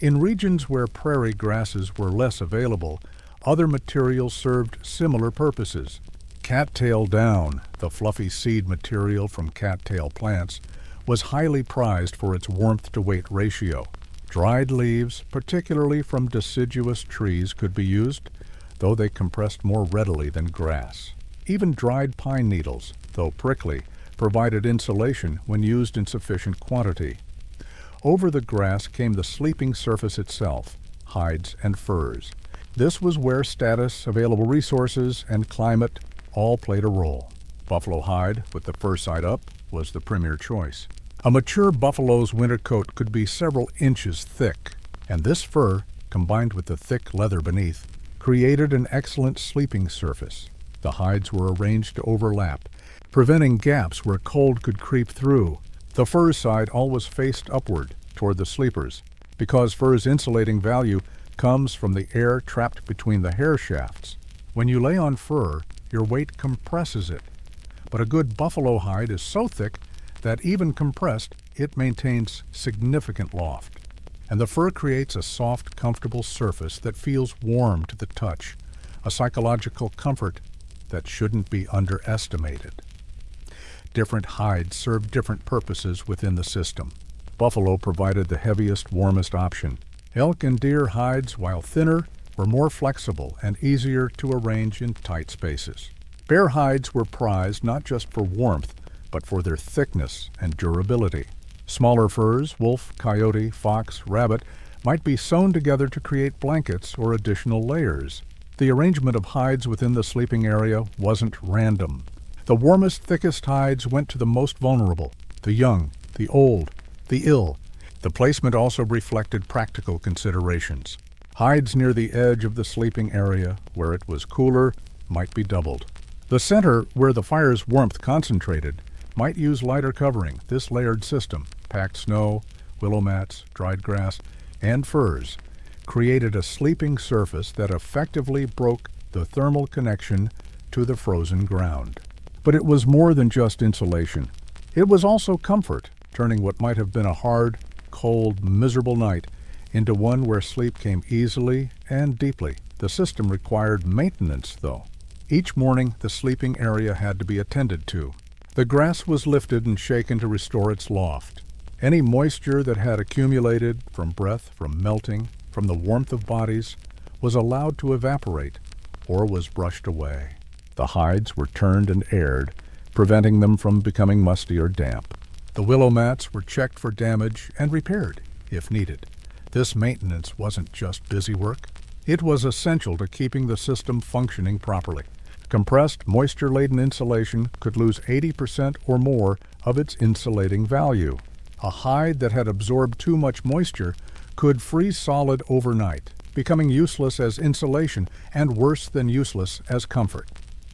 In regions where prairie grasses were less available, other materials served similar purposes. Cattail down, the fluffy seed material from cattail plants, was highly prized for its warmth-to-weight ratio. Dried leaves, particularly from deciduous trees, could be used, though they compressed more readily than grass. Even dried pine needles, though prickly, provided insulation when used in sufficient quantity. Over the grass came the sleeping surface itself, hides and furs. This was where status, available resources, and climate all played a role. Buffalo hide, with the fur side up, was the premier choice. A mature buffalo's winter coat could be several inches thick, and this fur, combined with the thick leather beneath, created an excellent sleeping surface. The hides were arranged to overlap, preventing gaps where cold could creep through. The fur side always faced upward toward the sleepers, because fur's insulating value comes from the air trapped between the hair shafts. When you lay on fur, your weight compresses it. But a good buffalo hide is so thick that even compressed, it maintains significant loft. And the fur creates a soft, comfortable surface that feels warm to the touch, a psychological comfort that shouldn't be underestimated. Different hides serve different purposes within the system. Buffalo provided the heaviest, warmest option. Elk and deer hides, while thinner, were more flexible and easier to arrange in tight spaces. Bear hides were prized not just for warmth, but for their thickness and durability. Smaller furs, wolf, coyote, fox, rabbit, might be sewn together to create blankets or additional layers. The arrangement of hides within the sleeping area wasn't random. The warmest, thickest hides went to the most vulnerable, the young, the old, the ill. The placement also reflected practical considerations. Hides near the edge of the sleeping area, where it was cooler, might be doubled. The center, where the fire's warmth concentrated, might use lighter covering. This layered system, packed snow, willow mats, dried grass, and furs, created a sleeping surface that effectively broke the thermal connection to the frozen ground. But it was more than just insulation. It was also comfort, turning what might have been a hard, cold, miserable night into one where sleep came easily and deeply. The system required maintenance, though. Each morning, the sleeping area had to be attended to. The grass was lifted and shaken to restore its loft. Any moisture that had accumulated from breath, from melting, from the warmth of bodies, was allowed to evaporate or was brushed away. The hides were turned and aired, preventing them from becoming musty or damp. The willow mats were checked for damage and repaired, if needed. This maintenance wasn't just busy work. It was essential to keeping the system functioning properly. Compressed, moisture-laden insulation could lose 80% or more of its insulating value. A hide that had absorbed too much moisture could freeze solid overnight, becoming useless as insulation and worse than useless as comfort.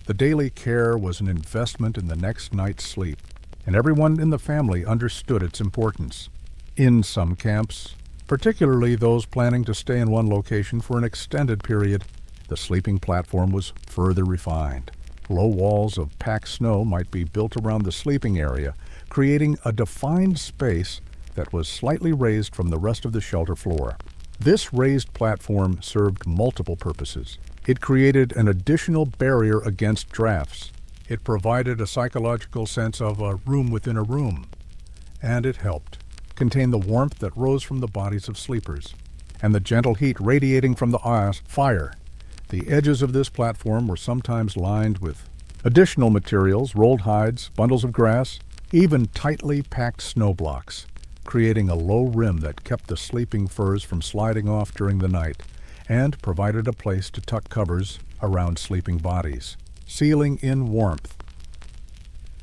The daily care was an investment in the next night's sleep, and everyone in the family understood its importance. In some camps, particularly those planning to stay in one location for an extended period, the sleeping platform was further refined. Low walls of packed snow might be built around the sleeping area, creating a defined space that was slightly raised from the rest of the shelter floor. This raised platform served multiple purposes. It created an additional barrier against drafts. It provided a psychological sense of a room within a room. And it helped contain the warmth that rose from the bodies of sleepers and the gentle heat radiating from the fire. The edges of this platform were sometimes lined with additional materials, rolled hides, bundles of grass, even tightly packed snow blocks, creating a low rim that kept the sleeping furs from sliding off during the night and provided a place to tuck covers around sleeping bodies, sealing in warmth.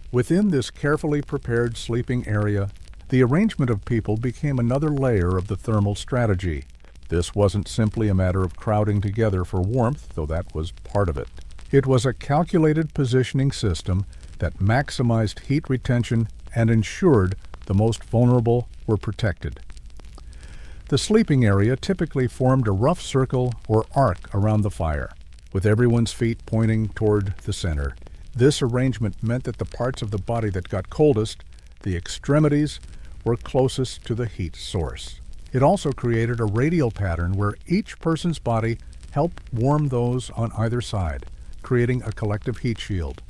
Within this carefully prepared sleeping area, the arrangement of people became another layer of the thermal strategy. This wasn't simply a matter of crowding together for warmth, though that was part of it. It was a calculated positioning system that maximized heat retention and ensured the most vulnerable were protected. The sleeping area typically formed a rough circle or arc around the fire, with everyone's feet pointing toward the center. This arrangement meant that the parts of the body that got coldest, the extremities, were closest to the heat source. It also created a radial pattern where each person's body helped warm those on either side, creating a collective heat shield.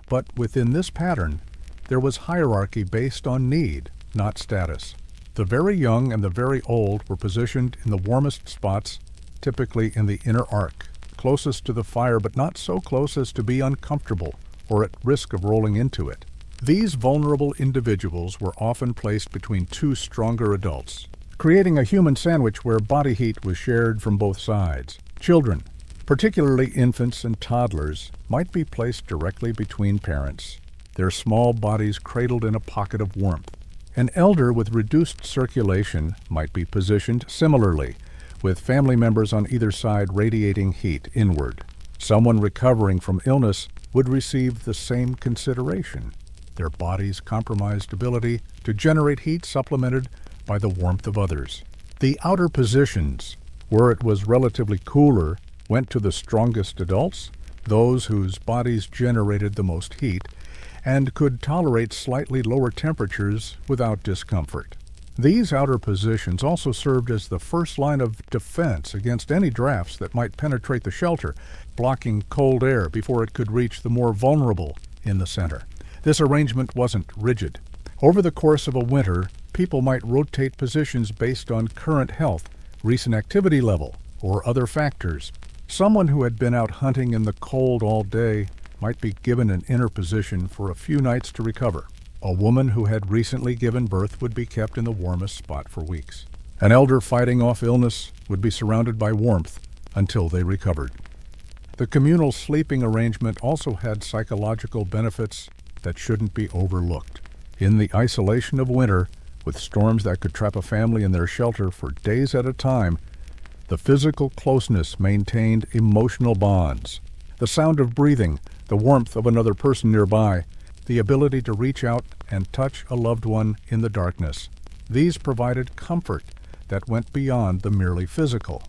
But within this pattern, there was hierarchy based on need, not status. The very young and the very old were positioned in the warmest spots, typically in the inner arc, closest to the fire but not so close as to be uncomfortable or at risk of rolling into it. These vulnerable individuals were often placed between two stronger adults, creating a human sandwich where body heat was shared from both sides. Children, particularly infants and toddlers, might be placed directly between parents, their small bodies cradled in a pocket of warmth. An elder with reduced circulation might be positioned similarly, with family members on either side radiating heat inward. Someone recovering from illness would receive the same consideration, their body's compromised ability to generate heat supplemented by the warmth of others. The outer positions, where it was relatively cooler, went to the strongest adults, those whose bodies generated the most heat, and could tolerate slightly lower temperatures without discomfort. These outer positions also served as the first line of defense against any drafts that might penetrate the shelter, blocking cold air before it could reach the more vulnerable in the center. This arrangement wasn't rigid. Over the course of a winter, people might rotate positions based on current health, recent activity level, or other factors. Someone who had been out hunting in the cold all day might be given an inner position for a few nights to recover. A woman who had recently given birth would be kept in the warmest spot for weeks. An elder fighting off illness would be surrounded by warmth until they recovered. The communal sleeping arrangement also had psychological benefits that shouldn't be overlooked. In the isolation of winter, with storms that could trap a family in their shelter for days at a time, the physical closeness maintained emotional bonds. The sound of breathing, the warmth of another person nearby, the ability to reach out and touch a loved one in the darkness. These provided comfort that went beyond the merely physical.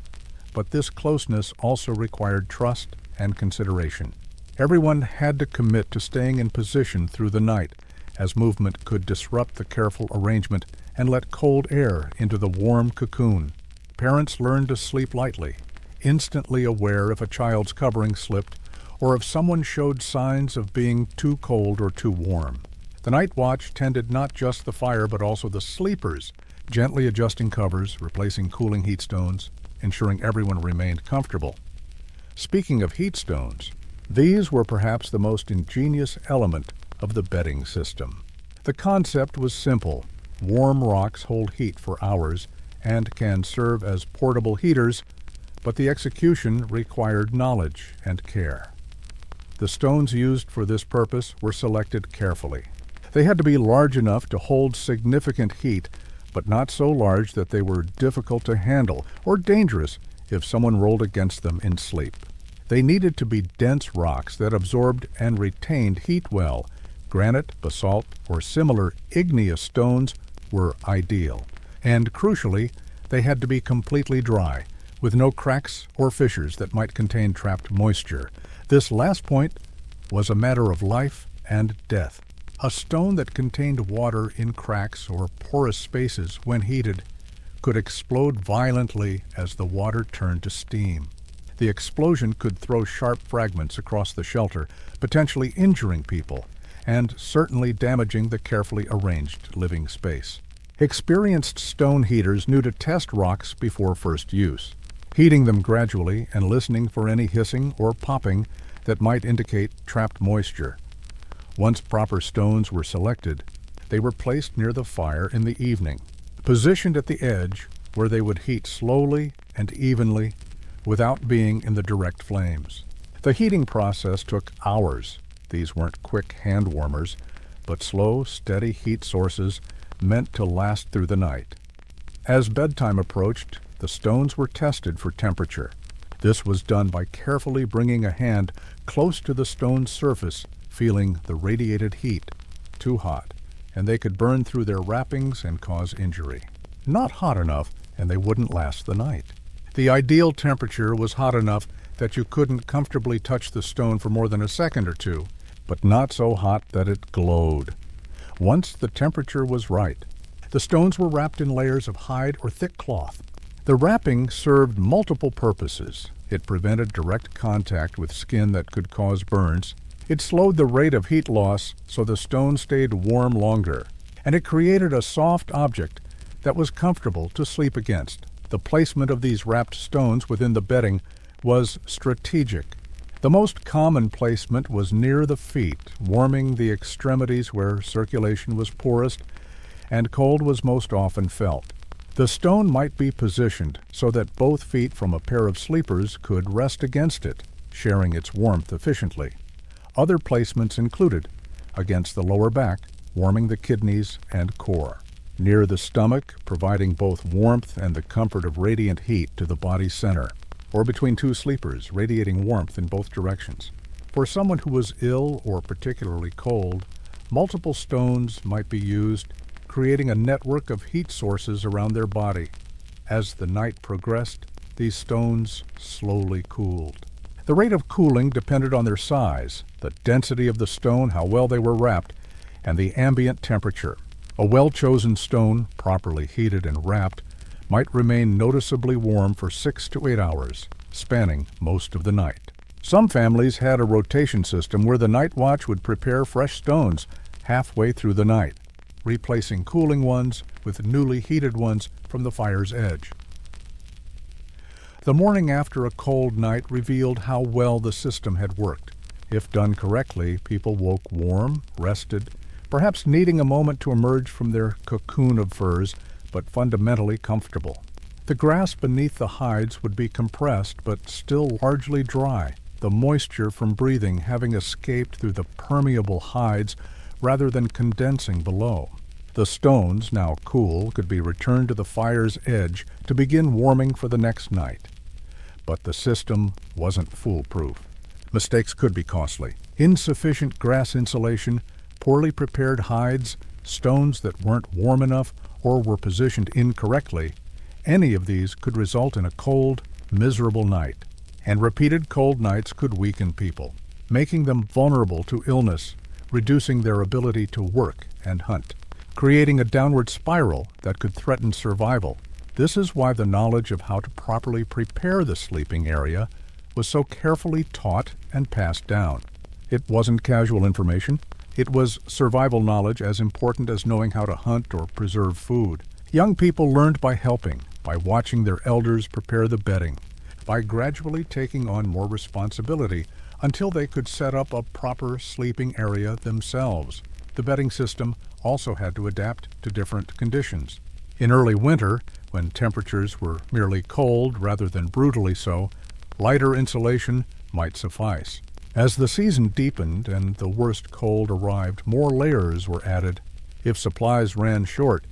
But this closeness also required trust and consideration. Everyone had to commit to staying in position through the night, as movement could disrupt the careful arrangement and let cold air into the warm cocoon. Parents learned to sleep lightly, instantly aware if a child's covering slipped or if someone showed signs of being too cold or too warm. The night watch tended not just the fire but also the sleepers, gently adjusting covers, replacing cooling heat stones, ensuring everyone remained comfortable. Speaking of heat stones, these were perhaps the most ingenious element of the bedding system. The concept was simple. Warm rocks hold heat for hours and can serve as portable heaters, but the execution required knowledge and care. The stones used for this purpose were selected carefully. They had to be large enough to hold significant heat, but not so large that they were difficult to handle or dangerous if someone rolled against them in sleep. They needed to be dense rocks that absorbed and retained heat well. Granite, basalt, or similar igneous stones were ideal. And crucially, they had to be completely dry, with no cracks or fissures that might contain trapped moisture. This last point was a matter of life and death. A stone that contained water in cracks or porous spaces when heated could explode violently as the water turned to steam. The explosion could throw sharp fragments across the shelter, potentially injuring people, and certainly damaging the carefully arranged living space. Experienced stone heaters knew to test rocks before first use, heating them gradually and listening for any hissing or popping that might indicate trapped moisture. Once proper stones were selected, they were placed near the fire in the evening, positioned at the edge where they would heat slowly and evenly without being in the direct flames. The heating process took hours. These weren't quick hand warmers, but slow, steady heat sources meant to last through the night. As bedtime approached, the stones were tested for temperature. This was done by carefully bringing a hand close to the stone's surface, feeling the radiated heat. Too hot, and they could burn through their wrappings and cause injury. Not hot enough, and they wouldn't last the night. The ideal temperature was hot enough that you couldn't comfortably touch the stone for more than a second or two, but not so hot that it glowed. Once the temperature was right, the stones were wrapped in layers of hide or thick cloth. The wrapping served multiple purposes. It prevented direct contact with skin that could cause burns. It slowed the rate of heat loss so the stone stayed warm longer. And it created a soft object that was comfortable to sleep against. The placement of these wrapped stones within the bedding was strategic. The most common placement was near the feet, warming the extremities where circulation was poorest and cold was most often felt. The stone might be positioned so that both feet from a pair of sleepers could rest against it, sharing its warmth efficiently. Other placements included against the lower back, warming the kidneys and core; near the stomach, providing both warmth and the comfort of radiant heat to the body's center; or between two sleepers, radiating warmth in both directions. For someone who was ill or particularly cold, multiple stones might be used, creating a network of heat sources around their body. As the night progressed, these stones slowly cooled. The rate of cooling depended on their size, the density of the stone, how well they were wrapped, and the ambient temperature. A well-chosen stone, properly heated and wrapped, might remain noticeably warm for 6 to 8 hours, spanning most of the night. Some families had a rotation system where the night watch would prepare fresh stones halfway through the night, replacing cooling ones with newly heated ones from the fire's edge. The morning after a cold night revealed how well the system had worked. If done correctly, people woke warm, rested, perhaps needing a moment to emerge from their cocoon of furs, but fundamentally comfortable. The grass beneath the hides would be compressed but still largely dry, the moisture from breathing having escaped through the permeable hides rather than condensing below. The stones, now cool, could be returned to the fire's edge to begin warming for the next night. But the system wasn't foolproof. Mistakes could be costly. Insufficient grass insulation, poorly prepared hides, stones that weren't warm enough or were positioned incorrectly, any of these could result in a cold, miserable night. And repeated cold nights could weaken people, making them vulnerable to illness, reducing their ability to work and hunt, creating a downward spiral that could threaten survival. This is why the knowledge of how to properly prepare the sleeping area was so carefully taught and passed down. It wasn't casual information. It was survival knowledge as important as knowing how to hunt or preserve food. Young people learned by helping, by watching their elders prepare the bedding, by gradually taking on more responsibility until they could set up a proper sleeping area themselves. The bedding system also had to adapt to different conditions. In early winter, when temperatures were merely cold rather than brutally so, lighter insulation might suffice. As the season deepened and the worst cold arrived, more layers were added. If supplies ran short,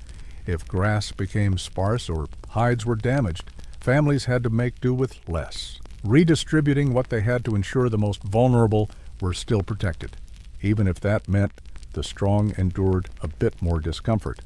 if grass became sparse or hides were damaged, families had to make do with less, redistributing what they had to ensure the most vulnerable were still protected, even if that meant the strong endured a bit more discomfort.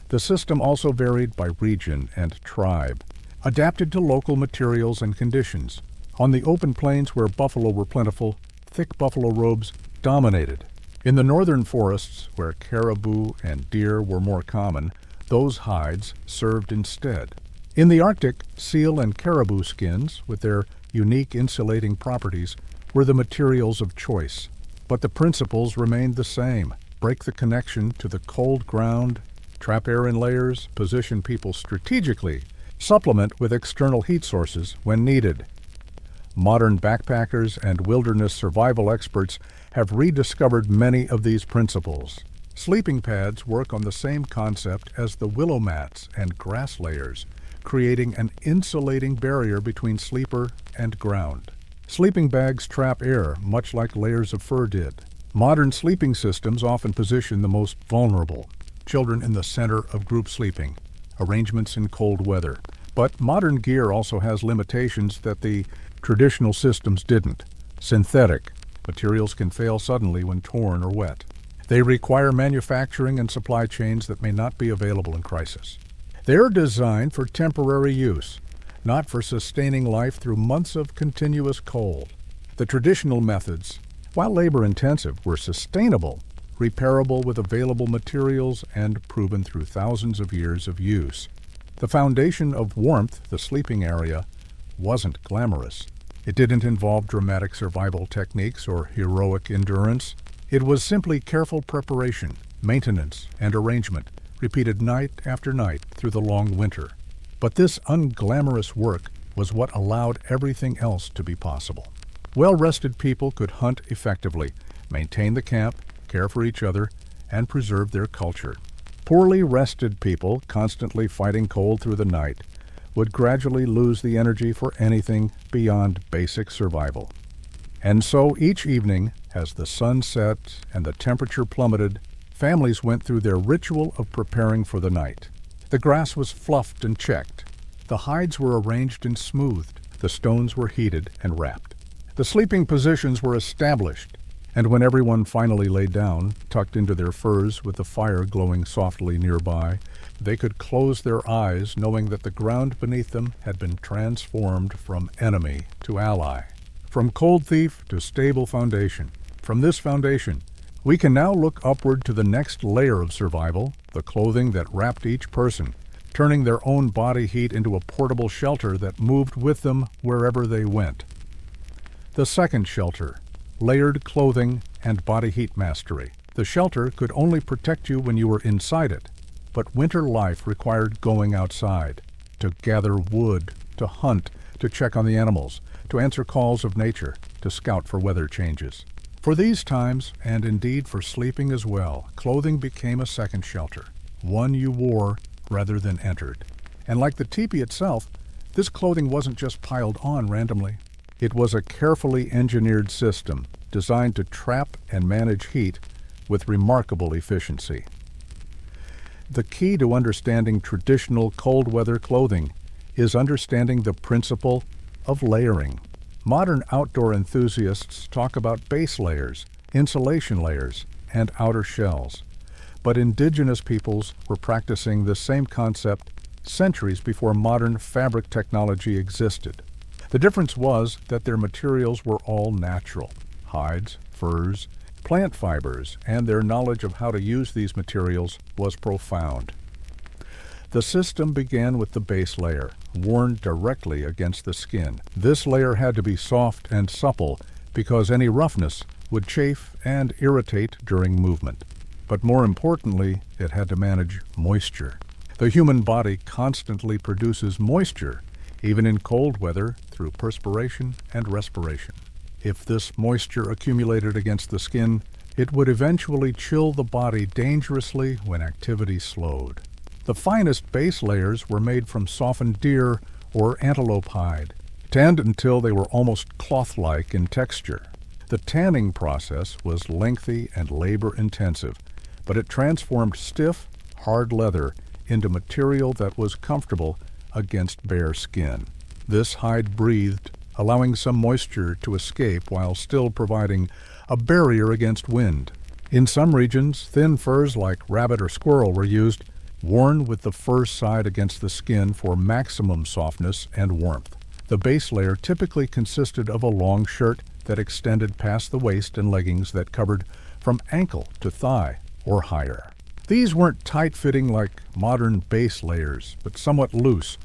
The system also varied by region and tribe, adapted to local materials and conditions. On the open plains where buffalo were plentiful, thick buffalo robes dominated. In the northern forests, where caribou and deer were more common, those hides served instead. In the Arctic, seal and caribou skins, with their unique insulating properties, were the materials of choice. But the principles remained the same. Break the connection to the cold ground, trap air in layers, position people strategically, supplement with external heat sources when needed. Modern backpackers and wilderness survival experts have rediscovered many of these principles. Sleeping pads work on the same concept as the willow mats and grass layers, creating an insulating barrier between sleeper and ground. Sleeping bags trap air, much like layers of fur did. Modern sleeping systems often position the most vulnerable, children in the center of group sleeping, arrangements in cold weather. But modern gear also has limitations that the traditional systems didn't. Synthetic materials can fail suddenly when torn or wet. They require manufacturing and supply chains that may not be available in crisis. They're designed for temporary use, not for sustaining life through months of continuous cold. The traditional methods, while labor-intensive, were sustainable, repairable with available materials, and proven through thousands of years of use. The foundation of warmth, the sleeping area, wasn't glamorous. It didn't involve dramatic survival techniques or heroic endurance. It was simply careful preparation, maintenance, and arrangement, repeated night after night through the long winter. But this unglamorous work was what allowed everything else to be possible. Well-rested people could hunt effectively, maintain the camp, care for each other, and preserve their culture. Poorly rested people, constantly fighting cold through the night, would gradually lose the energy for anything beyond basic survival. And so each evening, as the sun set and the temperature plummeted, families went through their ritual of preparing for the night. The grass was fluffed and checked. The hides were arranged and smoothed. The stones were heated and wrapped. The sleeping positions were established, and when everyone finally lay down, tucked into their furs with the fire glowing softly nearby, they could close their eyes knowing that the ground beneath them had been transformed from enemy to ally, from cold thief to stable foundation. From this foundation, we can now look upward to the next layer of survival, the clothing that wrapped each person, turning their own body heat into a portable shelter that moved with them wherever they went. The second shelter, layered clothing and body heat mastery. The shelter could only protect you when you were inside it, but winter life required going outside, to gather wood, to hunt, to check on the animals, to answer calls of nature, to scout for weather changes. For these times, and indeed for sleeping as well, clothing became a second shelter, one you wore rather than entered. And like the teepee itself, this clothing wasn't just piled on randomly. It was a carefully engineered system designed to trap and manage heat with remarkable efficiency. The key to understanding traditional cold weather clothing is understanding the principle of layering. Modern outdoor enthusiasts talk about base layers, insulation layers, and outer shells. But indigenous peoples were practicing the same concept centuries before modern fabric technology existed. The difference was that their materials were all natural: hides, furs, plant fibers, and their knowledge of how to use these materials was profound. The system began with the base layer, worn directly against the skin. This layer had to be soft and supple because any roughness would chafe and irritate during movement. But more importantly, it had to manage moisture. The human body constantly produces moisture, even in cold weather, through perspiration and respiration. If this moisture accumulated against the skin, it would eventually chill the body dangerously when activity slowed. The finest base layers were made from softened deer or antelope hide, tanned until they were almost cloth-like in texture. The tanning process was lengthy and labor-intensive, but it transformed stiff, hard leather into material that was comfortable against bare skin. This hide breathed, allowing some moisture to escape while still providing a barrier against wind. In some regions, thin furs like rabbit or squirrel were used, worn with the fur side against the skin for maximum softness and warmth. The base layer typically consisted of a long shirt that extended past the waist and leggings that covered from ankle to thigh or higher. These weren't tight-fitting like modern base layers, but somewhat loose,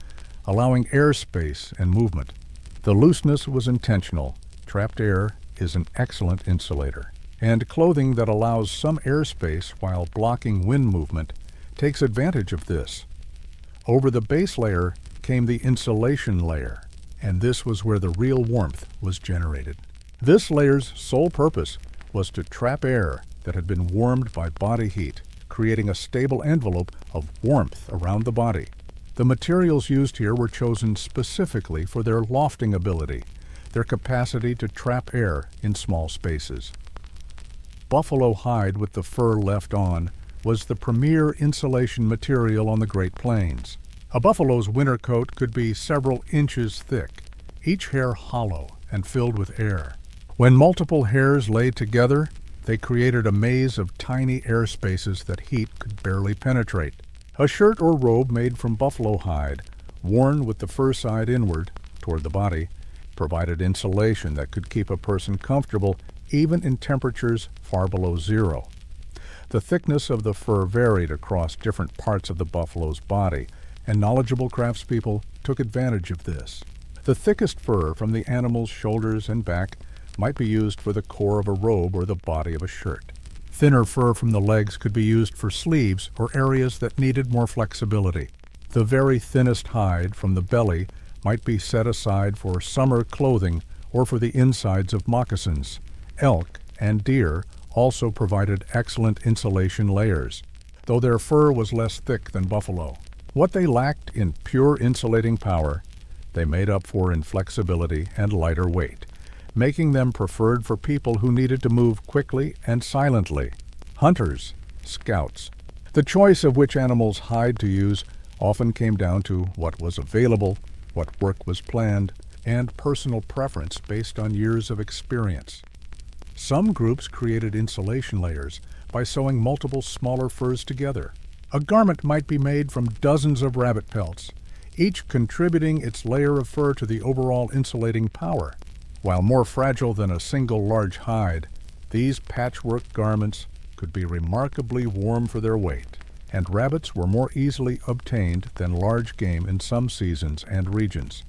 allowing airspace and movement. The looseness was intentional. Trapped air is an excellent insulator, and clothing that allows some airspace while blocking wind movement takes advantage of this. Over the base layer came the insulation layer, and this was where the real warmth was generated. This layer's sole purpose was to trap air that had been warmed by body heat, creating a stable envelope of warmth around the body. The materials used here were chosen specifically for their lofting ability, their capacity to trap air in small spaces. Buffalo hide with the fur left on was the premier insulation material on the Great Plains. A buffalo's winter coat could be several inches thick, each hair hollow and filled with air. When multiple hairs lay together, they created a maze of tiny air spaces that heat could barely penetrate. A shirt or robe made from buffalo hide, worn with the fur side inward toward the body, provided insulation that could keep a person comfortable even in temperatures far below zero. The thickness of the fur varied across different parts of the buffalo's body, and knowledgeable craftspeople took advantage of this. The thickest fur from the animal's shoulders and back might be used for the core of a robe or the body of a shirt. Thinner fur from the legs could be used for sleeves or areas that needed more flexibility. The very thinnest hide from the belly might be set aside for summer clothing or for the insides of moccasins. Elk and deer also provided excellent insulation layers, though their fur was less thick than buffalo. What they lacked in pure insulating power, they made up for in flexibility and lighter weight, making them preferred for people who needed to move quickly and silently. Hunters, scouts. The choice of which animal's hide to use often came down to what was available, what work was planned, and personal preference based on years of experience. Some groups created insulation layers by sewing multiple smaller furs together. A garment might be made from dozens of rabbit pelts, each contributing its layer of fur to the overall insulating power. While more fragile than a single large hide, these patchwork garments could be remarkably warm for their weight, and rabbits were more easily obtained than large game in some seasons and regions.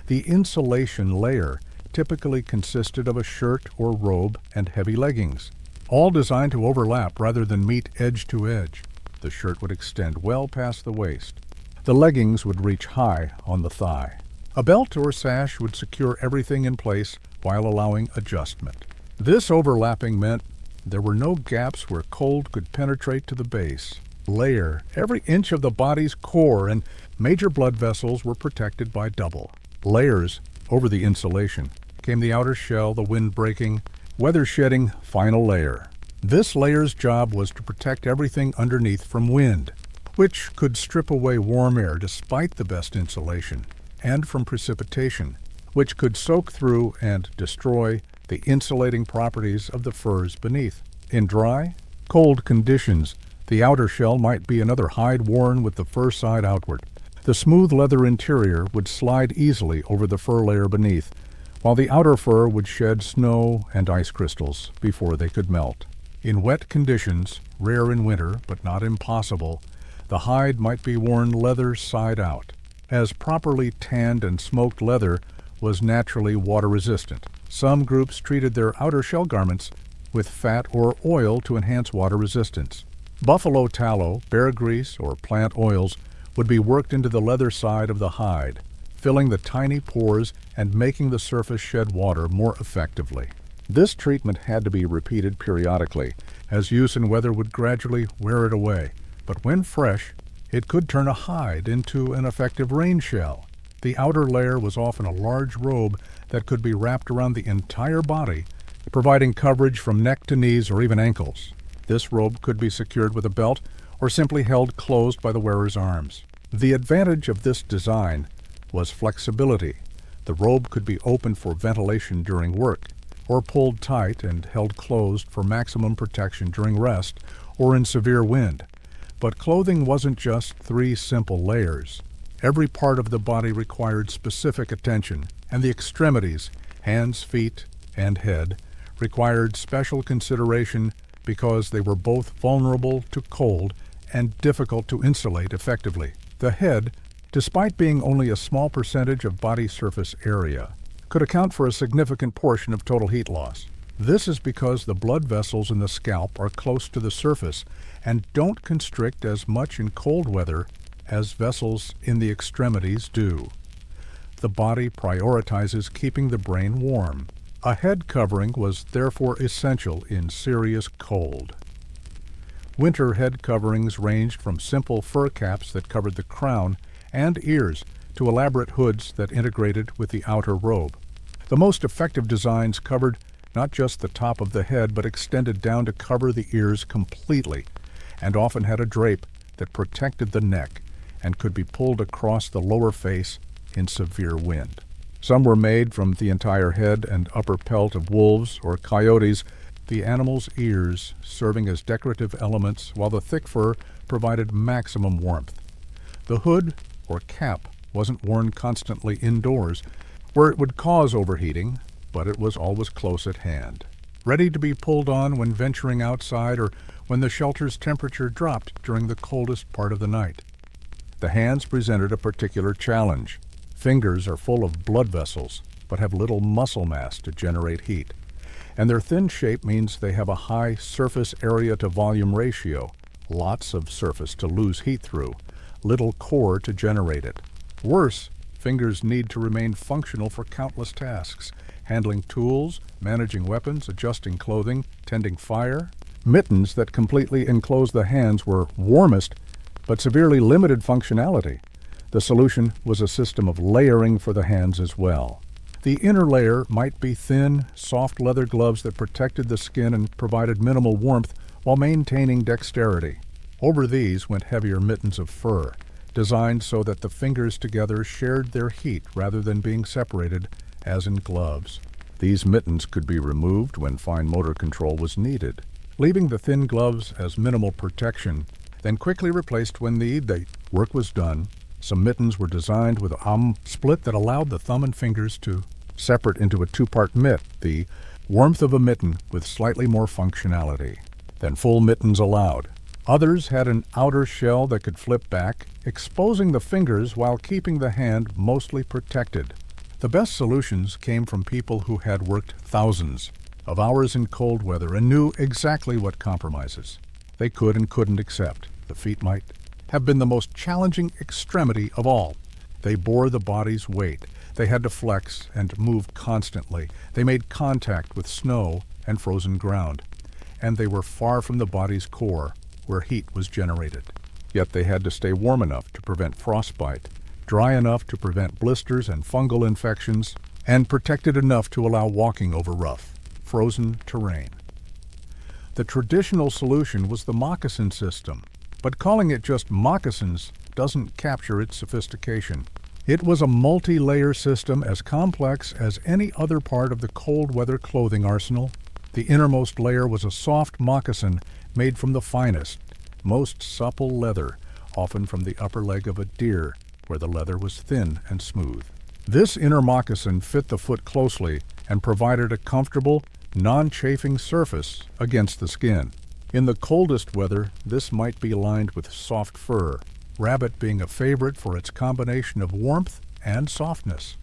The insulation layer typically consisted of a shirt or robe and heavy leggings, all designed to overlap rather than meet edge to edge. The shirt would extend well past the waist. The leggings would reach high on the thigh. A belt or sash would secure everything in place while allowing adjustment. This overlapping meant there were no gaps where cold could penetrate to the base. Layer every inch of the body's core, and major blood vessels were protected by double layers. Over the insulation came the outer shell, the wind-breaking, weather-shedding final layer. This layer's job was to protect everything underneath from wind, which could strip away warm air despite the best insulation, and from precipitation, which could soak through and destroy the insulating properties of the furs beneath. In dry, cold conditions, the outer shell might be another hide worn with the fur side outward. The smooth leather interior would slide easily over the fur layer beneath, while the outer fur would shed snow and ice crystals before they could melt. In wet conditions, rare in winter but not impossible, the hide might be worn leather side out, as properly tanned and smoked leather was naturally water-resistant. Some groups treated their outer shell garments with fat or oil to enhance water resistance. Buffalo tallow, bear grease, or plant oils would be worked into the leather side of the hide, filling the tiny pores and making the surface shed water more effectively. This treatment had to be repeated periodically, as use and weather would gradually wear it away. But when fresh, it could turn a hide into an effective rain shell. The outer layer was often a large robe that could be wrapped around the entire body, providing coverage from neck to knees or even ankles. This robe could be secured with a belt or simply held closed by the wearer's arms. The advantage of this design was flexibility. The robe could be opened for ventilation during work, or pulled tight and held closed for maximum protection during rest or in severe wind. But clothing wasn't just 3 simple layers. Every part of the body required specific attention, and the extremities, hands, feet, and head, required special consideration because they were both vulnerable to cold and difficult to insulate effectively. The head, despite being only a small percentage of body surface area, could account for a significant portion of total heat loss. This is because the blood vessels in the scalp are close to the surface and don't constrict as much in cold weather as vessels in the extremities do. The body prioritizes keeping the brain warm. A head covering was therefore essential in serious cold. Winter head coverings ranged from simple fur caps that covered the crown and ears to elaborate hoods that integrated with the outer robe. The most effective designs covered not just the top of the head but extended down to cover the ears completely, and often had a drape that protected the neck and could be pulled across the lower face in severe wind. Some were made from the entire head and upper pelt of wolves or coyotes, the animal's ears serving as decorative elements while the thick fur provided maximum warmth. The hood or cap wasn't worn constantly indoors, where it would cause overheating, but it was always close at hand, ready to be pulled on when venturing outside or when the shelter's temperature dropped during the coldest part of the night. The hands presented a particular challenge. Fingers are full of blood vessels, but have little muscle mass to generate heat. And their thin shape means they have a high surface area to volume ratio, lots of surface to lose heat through, little core to generate it. Worse, fingers need to remain functional for countless tasks, handling tools, managing weapons, adjusting clothing, tending fire. Mittens that completely enclose the hands were warmest, but severely limited functionality. The solution was a system of layering for the hands as well. The inner layer might be thin, soft leather gloves that protected the skin and provided minimal warmth while maintaining dexterity. Over these went heavier mittens of fur, designed so that the fingers together shared their heat rather than being separated, as in gloves. These mittens could be removed when fine motor control was needed, leaving the thin gloves as minimal protection, then quickly replaced when the work was done. Some mittens were designed with a split that allowed the thumb and fingers to separate into a two-part mitt, the warmth of a mitten with slightly more functionality than full mittens allowed. Others had an outer shell that could flip back, exposing the fingers while keeping the hand mostly protected. The best solutions came from people who had worked thousands of hours in cold weather and knew exactly what compromises they could and couldn't accept. The feet might have been the most challenging extremity of all. They bore the body's weight. They had to flex and move constantly. They made contact with snow and frozen ground. And they were far from the body's core, where heat was generated. Yet they had to stay warm enough to prevent frostbite, dry enough to prevent blisters and fungal infections, and protected enough to allow walking over rough, frozen terrain. The traditional solution was the moccasin system, but calling it just moccasins doesn't capture its sophistication. It was a multi-layer system as complex as any other part of the cold weather clothing arsenal. The innermost layer was a soft moccasin made from the finest, most supple leather, often from the upper leg of a deer, where the leather was thin and smooth. This inner moccasin fit the foot closely and provided a comfortable, non-chafing surface against the skin. In the coldest weather, this might be lined with soft fur, rabbit being a favorite for its combination of warmth and softness.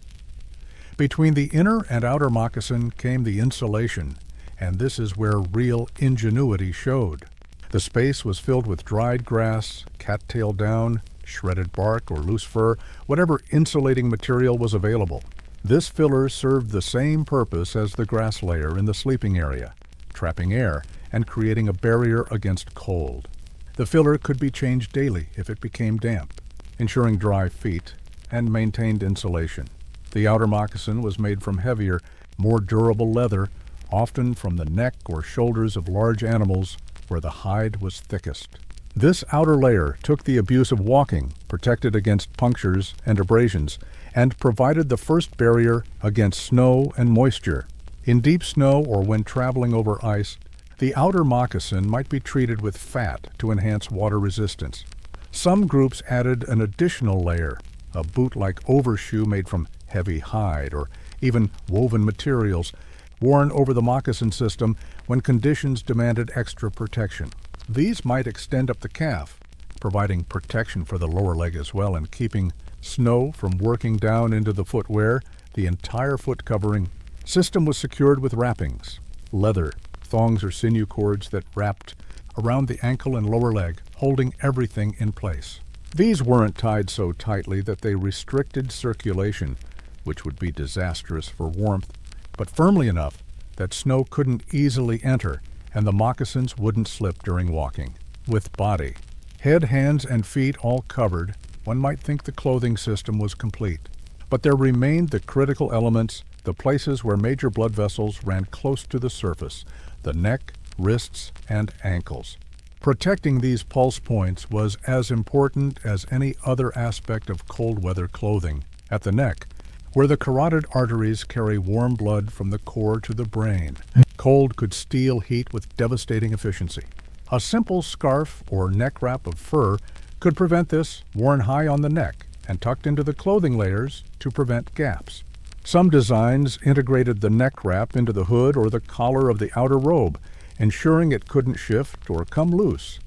Between the inner and outer moccasin came the insulation, and this is where real ingenuity showed. The space was filled with dried grass, cattail down, shredded bark or loose fur, whatever insulating material was available. This filler served the same purpose as the grass layer in the sleeping area, trapping air and creating a barrier against cold. The filler could be changed daily if it became damp, ensuring dry feet and maintained insulation. The outer moccasin was made from heavier, more durable leather, often from the neck or shoulders of large animals where the hide was thickest. This outer layer took the abuse of walking, protected against punctures and abrasions, and provided the first barrier against snow and moisture. In deep snow or when traveling over ice, the outer moccasin might be treated with fat to enhance water resistance. Some groups added an additional layer, a boot-like overshoe made from heavy hide or even woven materials, worn over the moccasin system when conditions demanded extra protection. These might extend up the calf, providing protection for the lower leg as well and keeping snow from working down into the footwear. The entire foot covering system was secured with wrappings, leather, thongs or sinew cords that wrapped around the ankle and lower leg, holding everything in place. These weren't tied so tightly that they restricted circulation, which would be disastrous for warmth, but firmly enough that snow couldn't easily enter and the moccasins wouldn't slip during walking. With body, head, hands, and feet all covered, one might think the clothing system was complete. But there remained the critical elements, the places where major blood vessels ran close to the surface, the neck, wrists, and ankles. Protecting these pulse points was as important as any other aspect of cold weather clothing. At the neck, where the carotid arteries carry warm blood from the core to the brain, cold could steal heat with devastating efficiency. A simple scarf or neck wrap of fur could prevent this, worn high on the neck and tucked into the clothing layers to prevent gaps. Some designs integrated the neck wrap into the hood or the collar of the outer robe, ensuring it couldn't shift or come loose.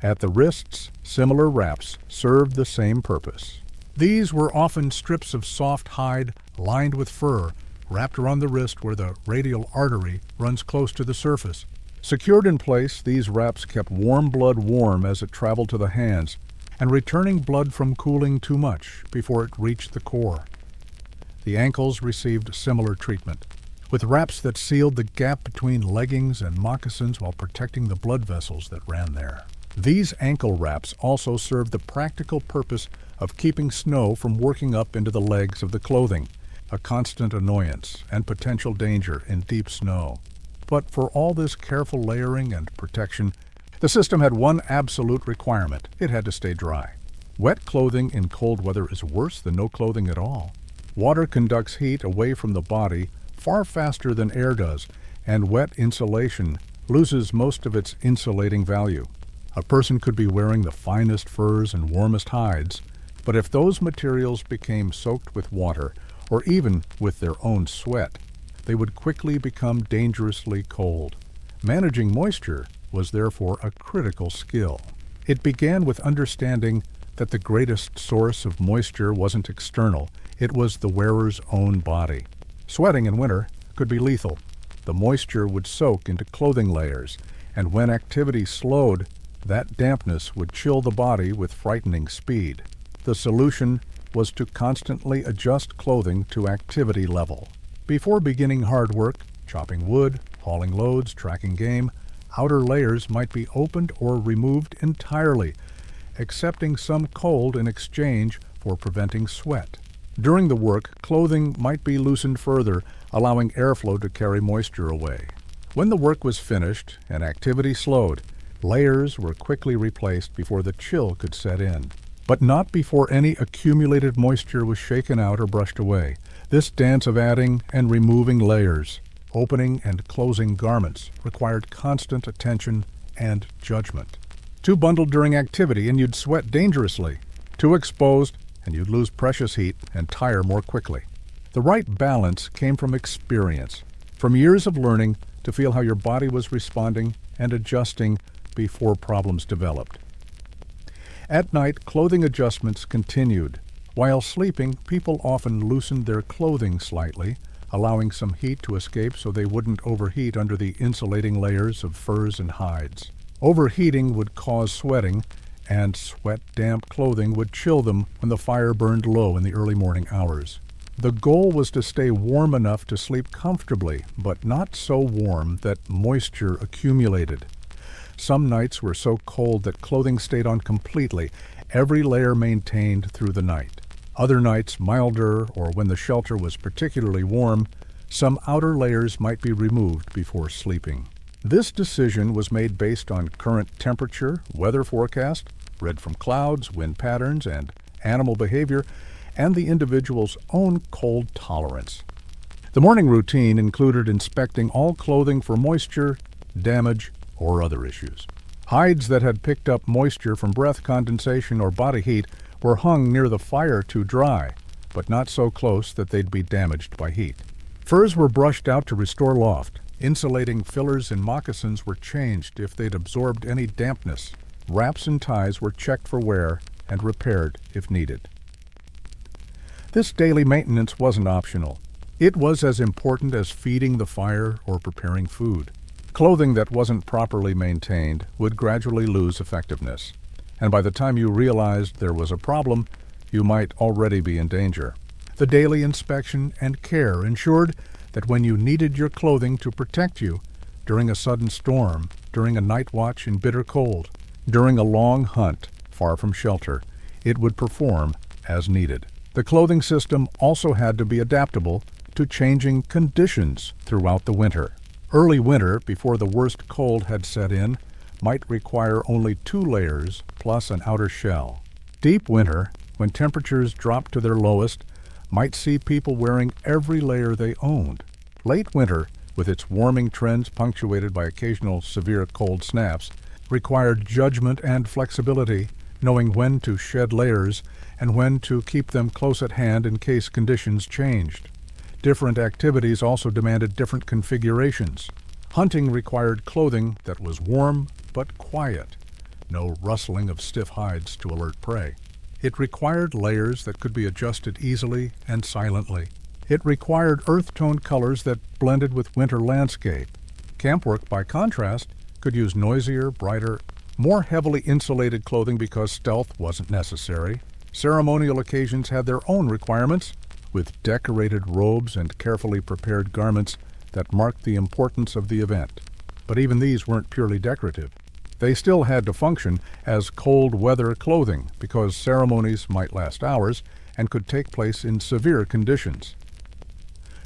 At the wrists, similar wraps served the same purpose. These were often strips of soft hide lined with fur, wrapped around the wrist where the radial artery runs close to the surface. Secured in place, these wraps kept warm blood warm as it traveled to the hands, and returning blood from cooling too much before it reached the core. The ankles received similar treatment, with wraps that sealed the gap between leggings and moccasins while protecting the blood vessels that ran there. These ankle wraps also served the practical purpose of keeping snow from working up into the legs of the clothing, a constant annoyance and potential danger in deep snow. But for all this careful layering and protection, the system had one absolute requirement: it had to stay dry. Wet clothing in cold weather is worse than no clothing at all. Water conducts heat away from the body far faster than air does, and wet insulation loses most of its insulating value. A person could be wearing the finest furs and warmest hides, but if those materials became soaked with water, or even with their own sweat, they would quickly become dangerously cold. Managing moisture was therefore a critical skill. It began with understanding that the greatest source of moisture wasn't external, it was the wearer's own body. Sweating in winter could be lethal. The moisture would soak into clothing layers, and when activity slowed, that dampness would chill the body with frightening speed. The solution was to constantly adjust clothing to activity level. Before beginning hard work, chopping wood, hauling loads, tracking game, outer layers might be opened or removed entirely, accepting some cold in exchange for preventing sweat. During the work, clothing might be loosened further, allowing airflow to carry moisture away. When the work was finished and activity slowed, layers were quickly replaced before the chill could set in. But not before any accumulated moisture was shaken out or brushed away. This dance of adding and removing layers, opening and closing garments, required constant attention and judgment. Too bundled during activity and you'd sweat dangerously. Too exposed and you'd lose precious heat and tire more quickly. The right balance came from experience, from years of learning to feel how your body was responding and adjusting before problems developed. At night, clothing adjustments continued. While sleeping, people often loosened their clothing slightly, allowing some heat to escape so they wouldn't overheat under the insulating layers of furs and hides. Overheating would cause sweating, and sweat-damp clothing would chill them when the fire burned low in the early morning hours. The goal was to stay warm enough to sleep comfortably, but not so warm that moisture accumulated. Some nights were so cold that clothing stayed on completely, every layer maintained through the night. Other nights, milder, or when the shelter was particularly warm, some outer layers might be removed before sleeping. This decision was made based on current temperature, weather forecast, read from clouds, wind patterns, and animal behavior, and the individual's own cold tolerance. The morning routine included inspecting all clothing for moisture, damage, or other issues. Hides that had picked up moisture from breath condensation or body heat were hung near the fire to dry, but not so close that they'd be damaged by heat. Furs were brushed out to restore loft. Insulating fillers in moccasins were changed if they'd absorbed any dampness. Wraps and ties were checked for wear and repaired if needed. This daily maintenance wasn't optional. It was as important as feeding the fire or preparing food. Clothing that wasn't properly maintained would gradually lose effectiveness, and by the time you realized there was a problem, you might already be in danger. The daily inspection and care ensured that when you needed your clothing to protect you during a sudden storm, during a night watch in bitter cold, during a long hunt far from shelter, it would perform as needed. The clothing system also had to be adaptable to changing conditions throughout the winter. Early winter, before the worst cold had set in, might require only 2 layers plus an outer shell. Deep winter, when temperatures dropped to their lowest, might see people wearing every layer they owned. Late winter, with its warming trends punctuated by occasional severe cold snaps, required judgment and flexibility, knowing when to shed layers and when to keep them close at hand in case conditions changed. Different activities also demanded different configurations. Hunting required clothing that was warm but quiet, no rustling of stiff hides to alert prey. It required layers that could be adjusted easily and silently. It required earth-tone colors that blended with winter landscape. Camp work, by contrast, could use noisier, brighter, more heavily insulated clothing because stealth wasn't necessary. Ceremonial occasions had their own requirements, with decorated robes and carefully prepared garments that marked the importance of the event. But even these weren't purely decorative. They still had to function as cold weather clothing because ceremonies might last hours and could take place in severe conditions.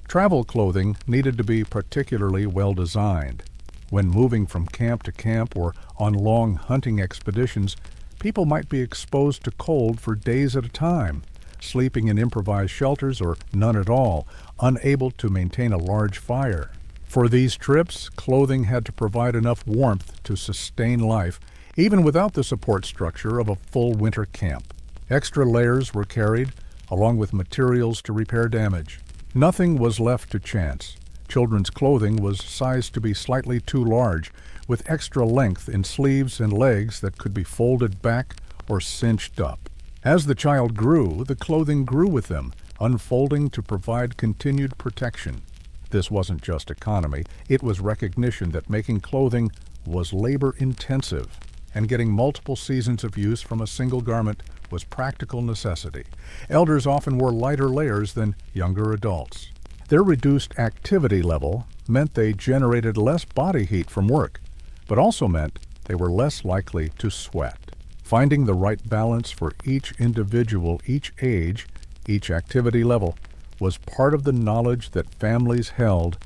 Travel clothing needed to be particularly well designed. When moving from camp to camp or on long hunting expeditions, people might be exposed to cold for days at a time, sleeping in improvised shelters or none at all, unable to maintain a large fire. For these trips, clothing had to provide enough warmth to sustain life, even without the support structure of a full winter camp. Extra layers were carried, along with materials to repair damage. Nothing was left to chance. Children's clothing was sized to be slightly too large, with extra length in sleeves and legs that could be folded back or cinched up. As the child grew, the clothing grew with them, unfolding to provide continued protection. This wasn't just economy, it was recognition that making clothing was labor-intensive, and getting multiple seasons of use from a single garment was practical necessity. Elders often wore lighter layers than younger adults. Their reduced activity level meant they generated less body heat from work, but also meant they were less likely to sweat. Finding the right balance for each individual, each age, each activity level, was part of the knowledge that families held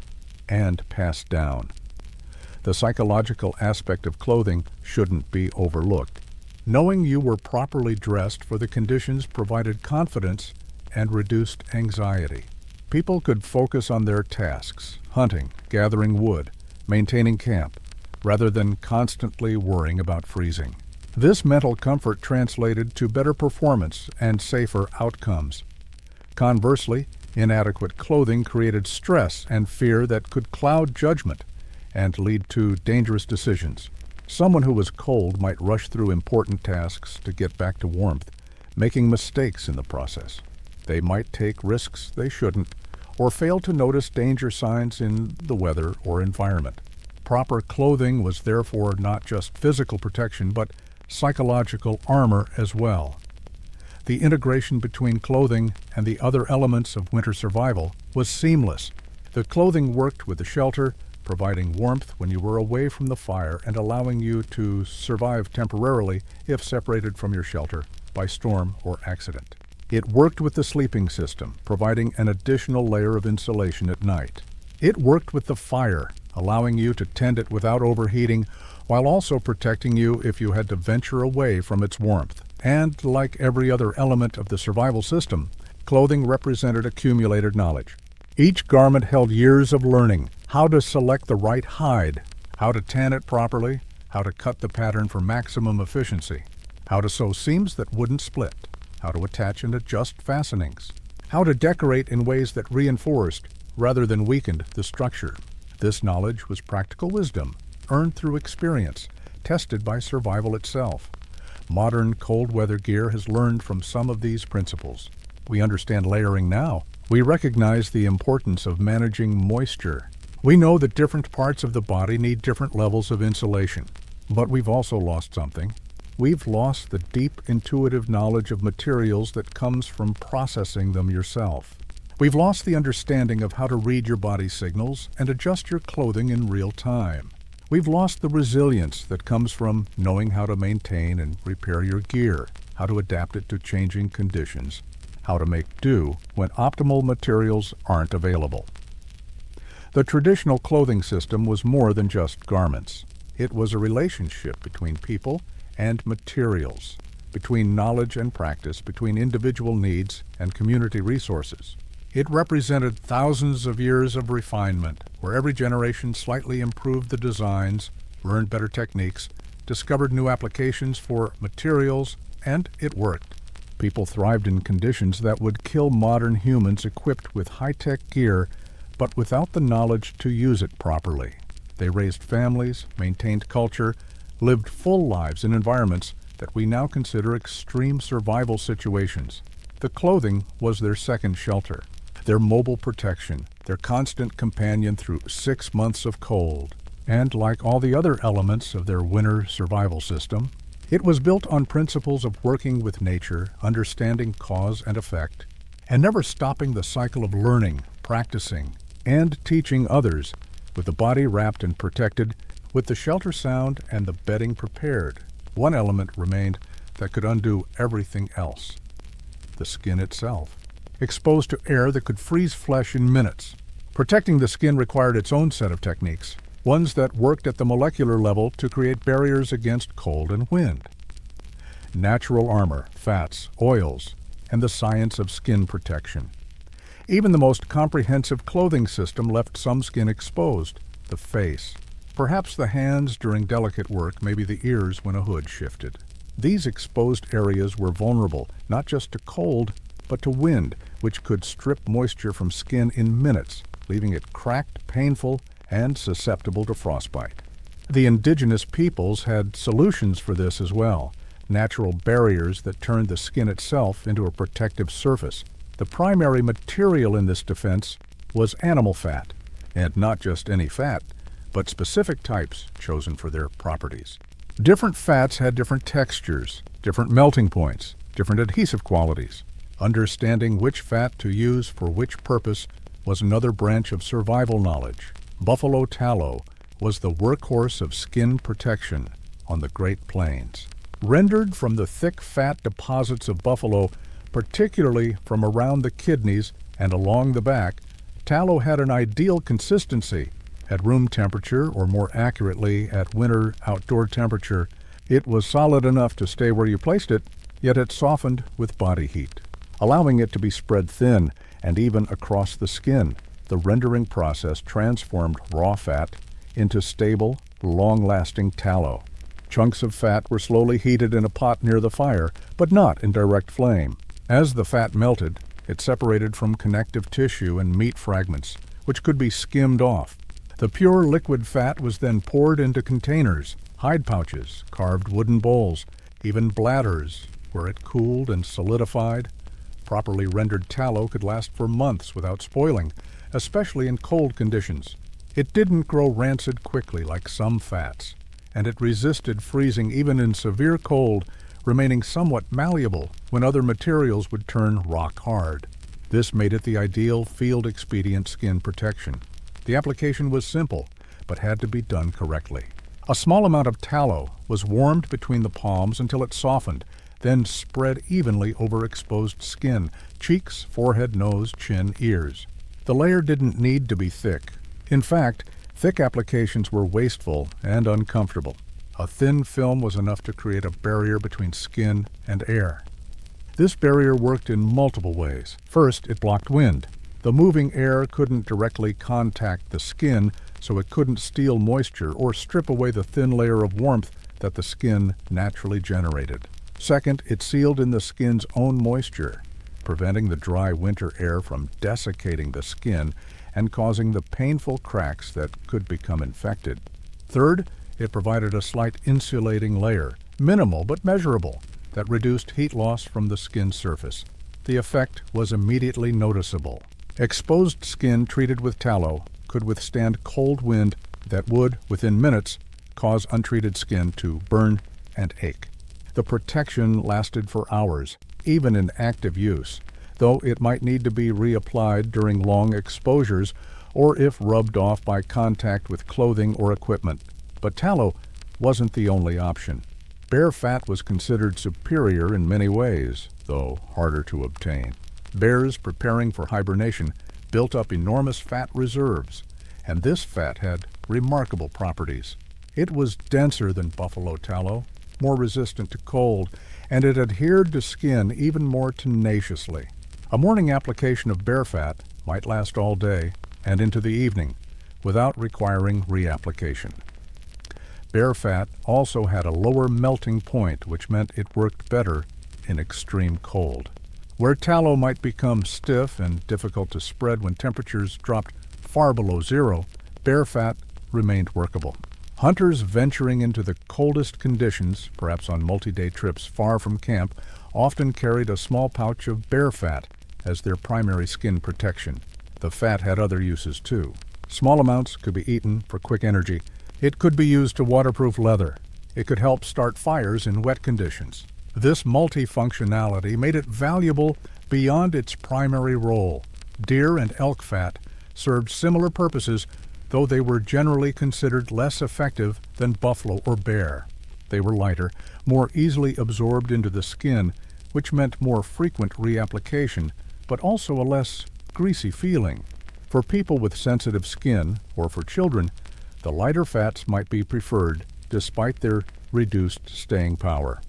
and passed down. The psychological aspect of clothing shouldn't be overlooked. Knowing you were properly dressed for the conditions provided confidence and reduced anxiety. People could focus on their tasks, hunting, gathering wood, maintaining camp, rather than constantly worrying about freezing. This mental comfort translated to better performance and safer outcomes. Conversely, inadequate clothing created stress and fear that could cloud judgment and lead to dangerous decisions. Someone who was cold might rush through important tasks to get back to warmth, making mistakes in the process. They might take risks they shouldn't, or fail to notice danger signs in the weather or environment. Proper clothing was therefore not just physical protection, but psychological armor as well. The integration between clothing and the other elements of winter survival was seamless. The clothing worked with the shelter, providing warmth when you were away from the fire and allowing you to survive temporarily if separated from your shelter by storm or accident. It worked with the sleeping system, providing an additional layer of insulation at night. It worked with the fire, allowing you to tend it without overheating, while also protecting you if you had to venture away from its warmth. And like every other element of the survival system, clothing represented accumulated knowledge. Each garment held years of learning: how to select the right hide, how to tan it properly, how to cut the pattern for maximum efficiency, how to sew seams that wouldn't split, how to attach and adjust fastenings, how to decorate in ways that reinforced rather than weakened the structure. This knowledge was practical wisdom, earned through experience, tested by survival itself. Modern cold weather gear has learned from some of these principles. We understand layering now. We recognize the importance of managing moisture. We know that different parts of the body need different levels of insulation. But we've also lost something. We've lost the deep intuitive knowledge of materials that comes from processing them yourself. We've lost the understanding of how to read your body signals and adjust your clothing in real time. We've lost the resilience that comes from knowing how to maintain and repair your gear, how to adapt it to changing conditions, how to make do when optimal materials aren't available. The traditional clothing system was more than just garments. It was a relationship between people and materials, between knowledge and practice, between individual needs and community resources. It represented thousands of years of refinement, where every generation slightly improved the designs, learned better techniques, discovered new applications for materials, and it worked. People thrived in conditions that would kill modern humans equipped with high-tech gear, but without the knowledge to use it properly. They raised families, maintained culture, lived full lives in environments that we now consider extreme survival situations. The clothing was their second shelter. their mobile protection, their constant companion through 6 months of cold. And like all the other elements of their winter survival system, it was built on principles of working with nature, understanding cause and effect, and never stopping the cycle of learning, practicing, and teaching others, with the body wrapped and protected, with the shelter sound and the bedding prepared. One element remained that could undo everything else: the skin itself, exposed to air that could freeze flesh in minutes. Protecting the skin required its own set of techniques, ones that worked at the molecular level to create barriers against cold and wind. Natural armor, fats, oils, and the science of skin protection. Even the most comprehensive clothing system left some skin exposed: the face, perhaps the hands during delicate work, maybe the ears when a hood shifted. These exposed areas were vulnerable not just to cold, but to wind, which could strip moisture from skin in minutes, leaving it cracked, painful, and susceptible to frostbite. The indigenous peoples had solutions for this as well: natural barriers that turned the skin itself into a protective surface. The primary material in this defense was animal fat, and not just any fat, but specific types chosen for their properties. Different fats had different textures, different melting points, different adhesive qualities. Understanding which fat to use for which purpose was another branch of survival knowledge. Buffalo tallow was the workhorse of skin protection on the Great Plains. Rendered from the thick fat deposits of buffalo, particularly from around the kidneys and along the back, tallow had an ideal consistency. At room temperature, or more accurately, at winter outdoor temperature, it was solid enough to stay where you placed it, yet it softened with body heat, allowing it to be spread thin and even across the skin. The rendering process transformed raw fat into stable, long-lasting tallow. Chunks of fat were slowly heated in a pot near the fire, but not in direct flame. As the fat melted, it separated from connective tissue and meat fragments, which could be skimmed off. The pure liquid fat was then poured into containers, hide pouches, carved wooden bowls, even bladders, where it cooled and solidified. Properly rendered tallow could last for months without spoiling, especially in cold conditions. It didn't grow rancid quickly like some fats, and it resisted freezing even in severe cold, remaining somewhat malleable when other materials would turn rock hard. This made it the ideal field-expedient skin protection. The application was simple, but had to be done correctly. A small amount of tallow was warmed between the palms until it softened, then spread evenly over exposed skin: cheeks, forehead, nose, chin, ears. The layer didn't need to be thick. In fact, thick applications were wasteful and uncomfortable. A thin film was enough to create a barrier between skin and air. This barrier worked in multiple ways. First, it blocked wind. The moving air couldn't directly contact the skin, so it couldn't steal moisture or strip away the thin layer of warmth that the skin naturally generated. Second, it sealed in the skin's own moisture, preventing the dry winter air from desiccating the skin and causing the painful cracks that could become infected. Third, it provided a slight insulating layer, minimal but measurable, that reduced heat loss from the skin surface. The effect was immediately noticeable. Exposed skin treated with tallow could withstand cold wind that would, within minutes, cause untreated skin to burn and ache. The protection lasted for hours, even in active use, though it might need to be reapplied during long exposures or if rubbed off by contact with clothing or equipment. But tallow wasn't the only option. Bear fat was considered superior in many ways, though harder to obtain. Bears preparing for hibernation built up enormous fat reserves, and this fat had remarkable properties. It was denser than buffalo tallow, more resistant to cold, and it adhered to skin even more tenaciously. A morning application of bear fat might last all day and into the evening without requiring reapplication. Bear fat also had a lower melting point, which meant it worked better in extreme cold. Where tallow might become stiff and difficult to spread when temperatures dropped far below zero, bear fat remained workable. Hunters venturing into the coldest conditions, perhaps on multi-day trips far from camp, often carried a small pouch of bear fat as their primary skin protection. The fat had other uses too. Small amounts could be eaten for quick energy. It could be used to waterproof leather. It could help start fires in wet conditions. This multifunctionality made it valuable beyond its primary role. Deer and elk fat served similar purposes, though they were generally considered less effective than buffalo or bear. They were lighter, more easily absorbed into the skin, which meant more frequent reapplication, but also a less greasy feeling. For people with sensitive skin, or for children, the lighter fats might be preferred, despite their reduced staying power.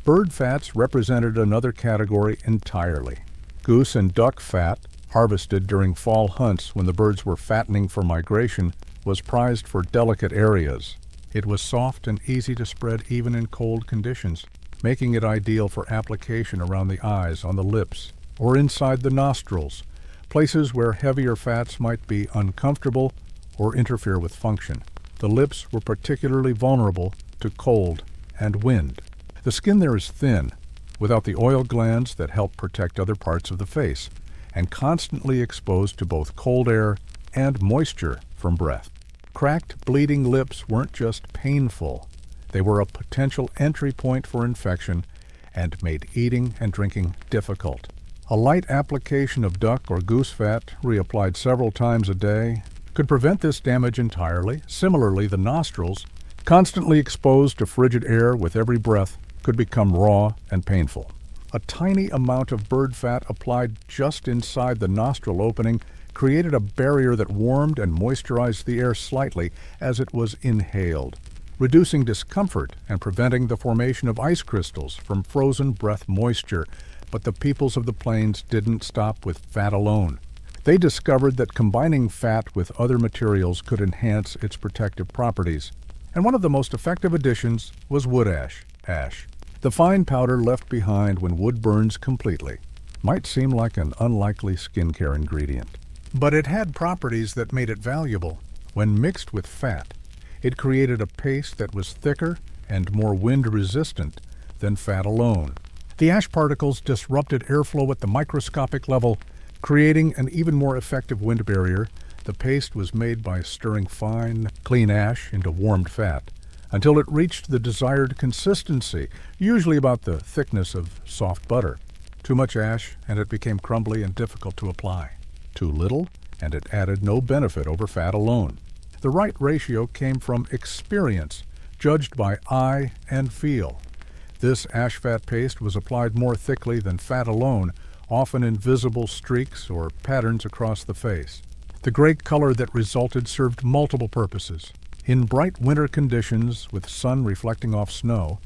Bird fats represented another category entirely. Goose and duck fat, harvested during fall hunts when the birds were fattening for migration, was prized for delicate areas. It was soft and easy to spread even in cold conditions, making it ideal for application around the eyes, on the lips, or inside the nostrils, places where heavier fats might be uncomfortable or interfere with function. The lips were particularly vulnerable to cold and wind. The skin there is thin, without the oil glands that help protect other parts of the face, and constantly exposed to both cold air and moisture from breath. Cracked, bleeding lips weren't just painful. They were a potential entry point for infection and made eating and drinking difficult. A light application of duck or goose fat, reapplied several times a day, could prevent this damage entirely. Similarly, the nostrils, constantly exposed to frigid air with every breath, could become raw and painful. A tiny amount of bird fat applied just inside the nostril opening created a barrier that warmed and moisturized the air slightly as it was inhaled, reducing discomfort and preventing the formation of ice crystals from frozen breath moisture. But the peoples of the plains didn't stop with fat alone. They discovered that combining fat with other materials could enhance its protective properties. And one of the most effective additions was wood ash. The fine powder left behind when wood burns completely. Might seem like an unlikely skincare ingredient, but it had properties that made it valuable. When mixed with fat, it created a paste that was thicker and more wind-resistant than fat alone. The ash particles disrupted airflow at the microscopic level, creating an even more effective wind barrier. The paste was made by stirring fine, clean ash into warmed fat until it reached the desired consistency, usually about the thickness of soft butter. Too much ash, and it became crumbly and difficult to apply. Too little, and it added no benefit over fat alone. The right ratio came from experience, judged by eye and feel. This ash fat paste was applied more thickly than fat alone, often in visible streaks or patterns across the face. The gray color that resulted served multiple purposes. In bright winter conditions, with sun reflecting off snow,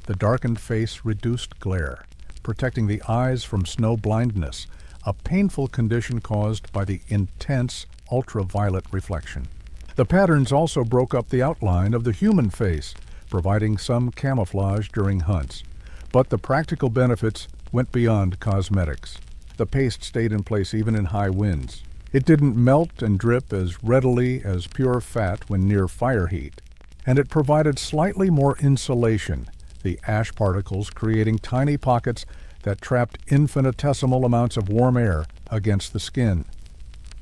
the darkened face reduced glare, protecting the eyes from snow blindness, a painful condition caused by the intense ultraviolet reflection. The patterns also broke up the outline of the human face, providing some camouflage during hunts. But the practical benefits went beyond cosmetics. The paste stayed in place even in high winds. It didn't melt and drip as readily as pure fat when near fire heat, and it provided slightly more insulation, the ash particles creating tiny pockets that trapped infinitesimal amounts of warm air against the skin.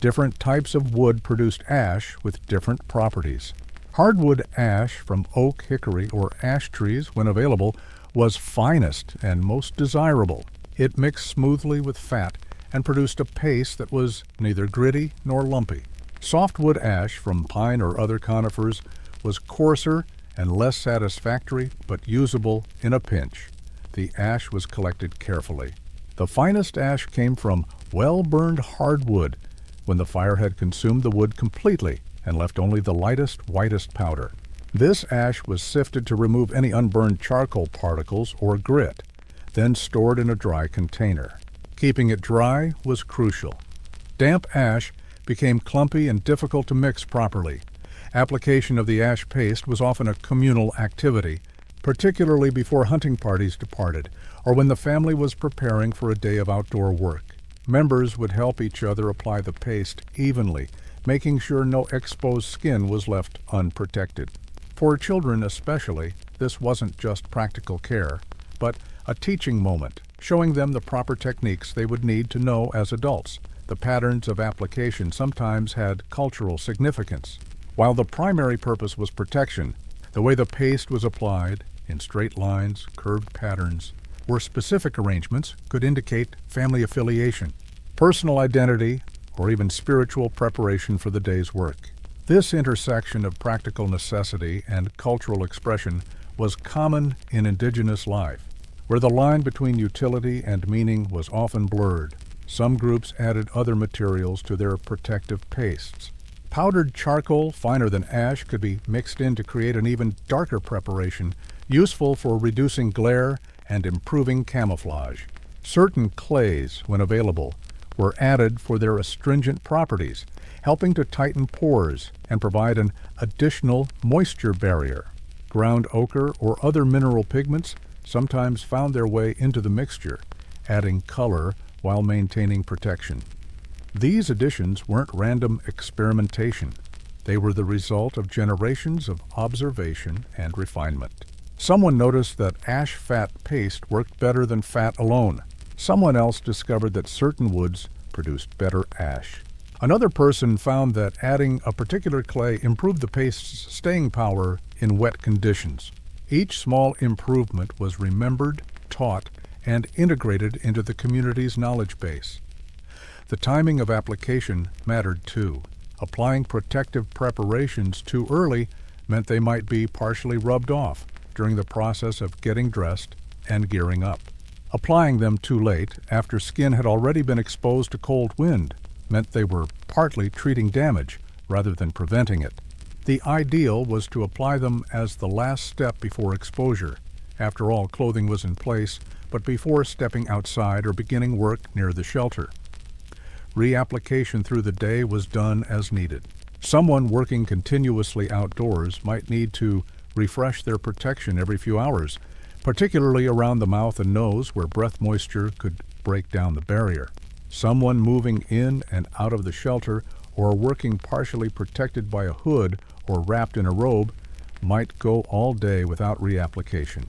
Different types of wood produced ash with different properties. Hardwood ash from oak, hickory, or ash trees, when available, was finest and most desirable. It mixed smoothly with fat and produced a paste that was neither gritty nor lumpy. Softwood ash from pine or other conifers was coarser and less satisfactory, but usable in a pinch. The ash was collected carefully. The finest ash came from well-burned hardwood, when the fire had consumed the wood completely and left only the lightest, whitest powder. This ash was sifted to remove any unburned charcoal particles or grit, then stored in a dry container. Keeping it dry was crucial. Damp ash became clumpy and difficult to mix properly. Application of the ash paste was often a communal activity, particularly before hunting parties departed, or when the family was preparing for a day of outdoor work. Members would help each other apply the paste evenly, making sure no exposed skin was left unprotected. For children especially, this wasn't just practical care, but a teaching moment, showing them the proper techniques they would need to know as adults. The patterns of application sometimes had cultural significance. While the primary purpose was protection, the way the paste was applied, in straight lines, curved patterns, or specific arrangements could indicate family affiliation, personal identity, or even spiritual preparation for the day's work. This intersection of practical necessity and cultural expression was common in indigenous life, where the line between utility and meaning was often blurred. Some groups added other materials to their protective pastes. Powdered charcoal, finer than ash, could be mixed in to create an even darker preparation, useful for reducing glare and improving camouflage. Certain clays, when available, were added for their astringent properties, helping to tighten pores and provide an additional moisture barrier. Ground ochre or other mineral pigments sometimes found their way into the mixture, adding color while maintaining protection. These additions weren't random experimentation. They were the result of generations of observation and refinement. Someone noticed that ash fat paste worked better than fat alone. Someone else discovered that certain woods produced better ash. Another person found that adding a particular clay improved the paste's staying power in wet conditions. Each small improvement was remembered, taught, and integrated into the community's knowledge base. The timing of application mattered too. Applying protective preparations too early meant they might be partially rubbed off during the process of getting dressed and gearing up. Applying them too late, after skin had already been exposed to cold wind, meant they were partly treating damage rather than preventing it. The ideal was to apply them as the last step before exposure. After all, clothing was in place, but before stepping outside or beginning work near the shelter. Reapplication through the day was done as needed. Someone working continuously outdoors might need to refresh their protection every few hours, particularly around the mouth and nose where breath moisture could break down the barrier. Someone moving in and out of the shelter or working partially protected by a hood or wrapped in a robe might go all day without reapplication.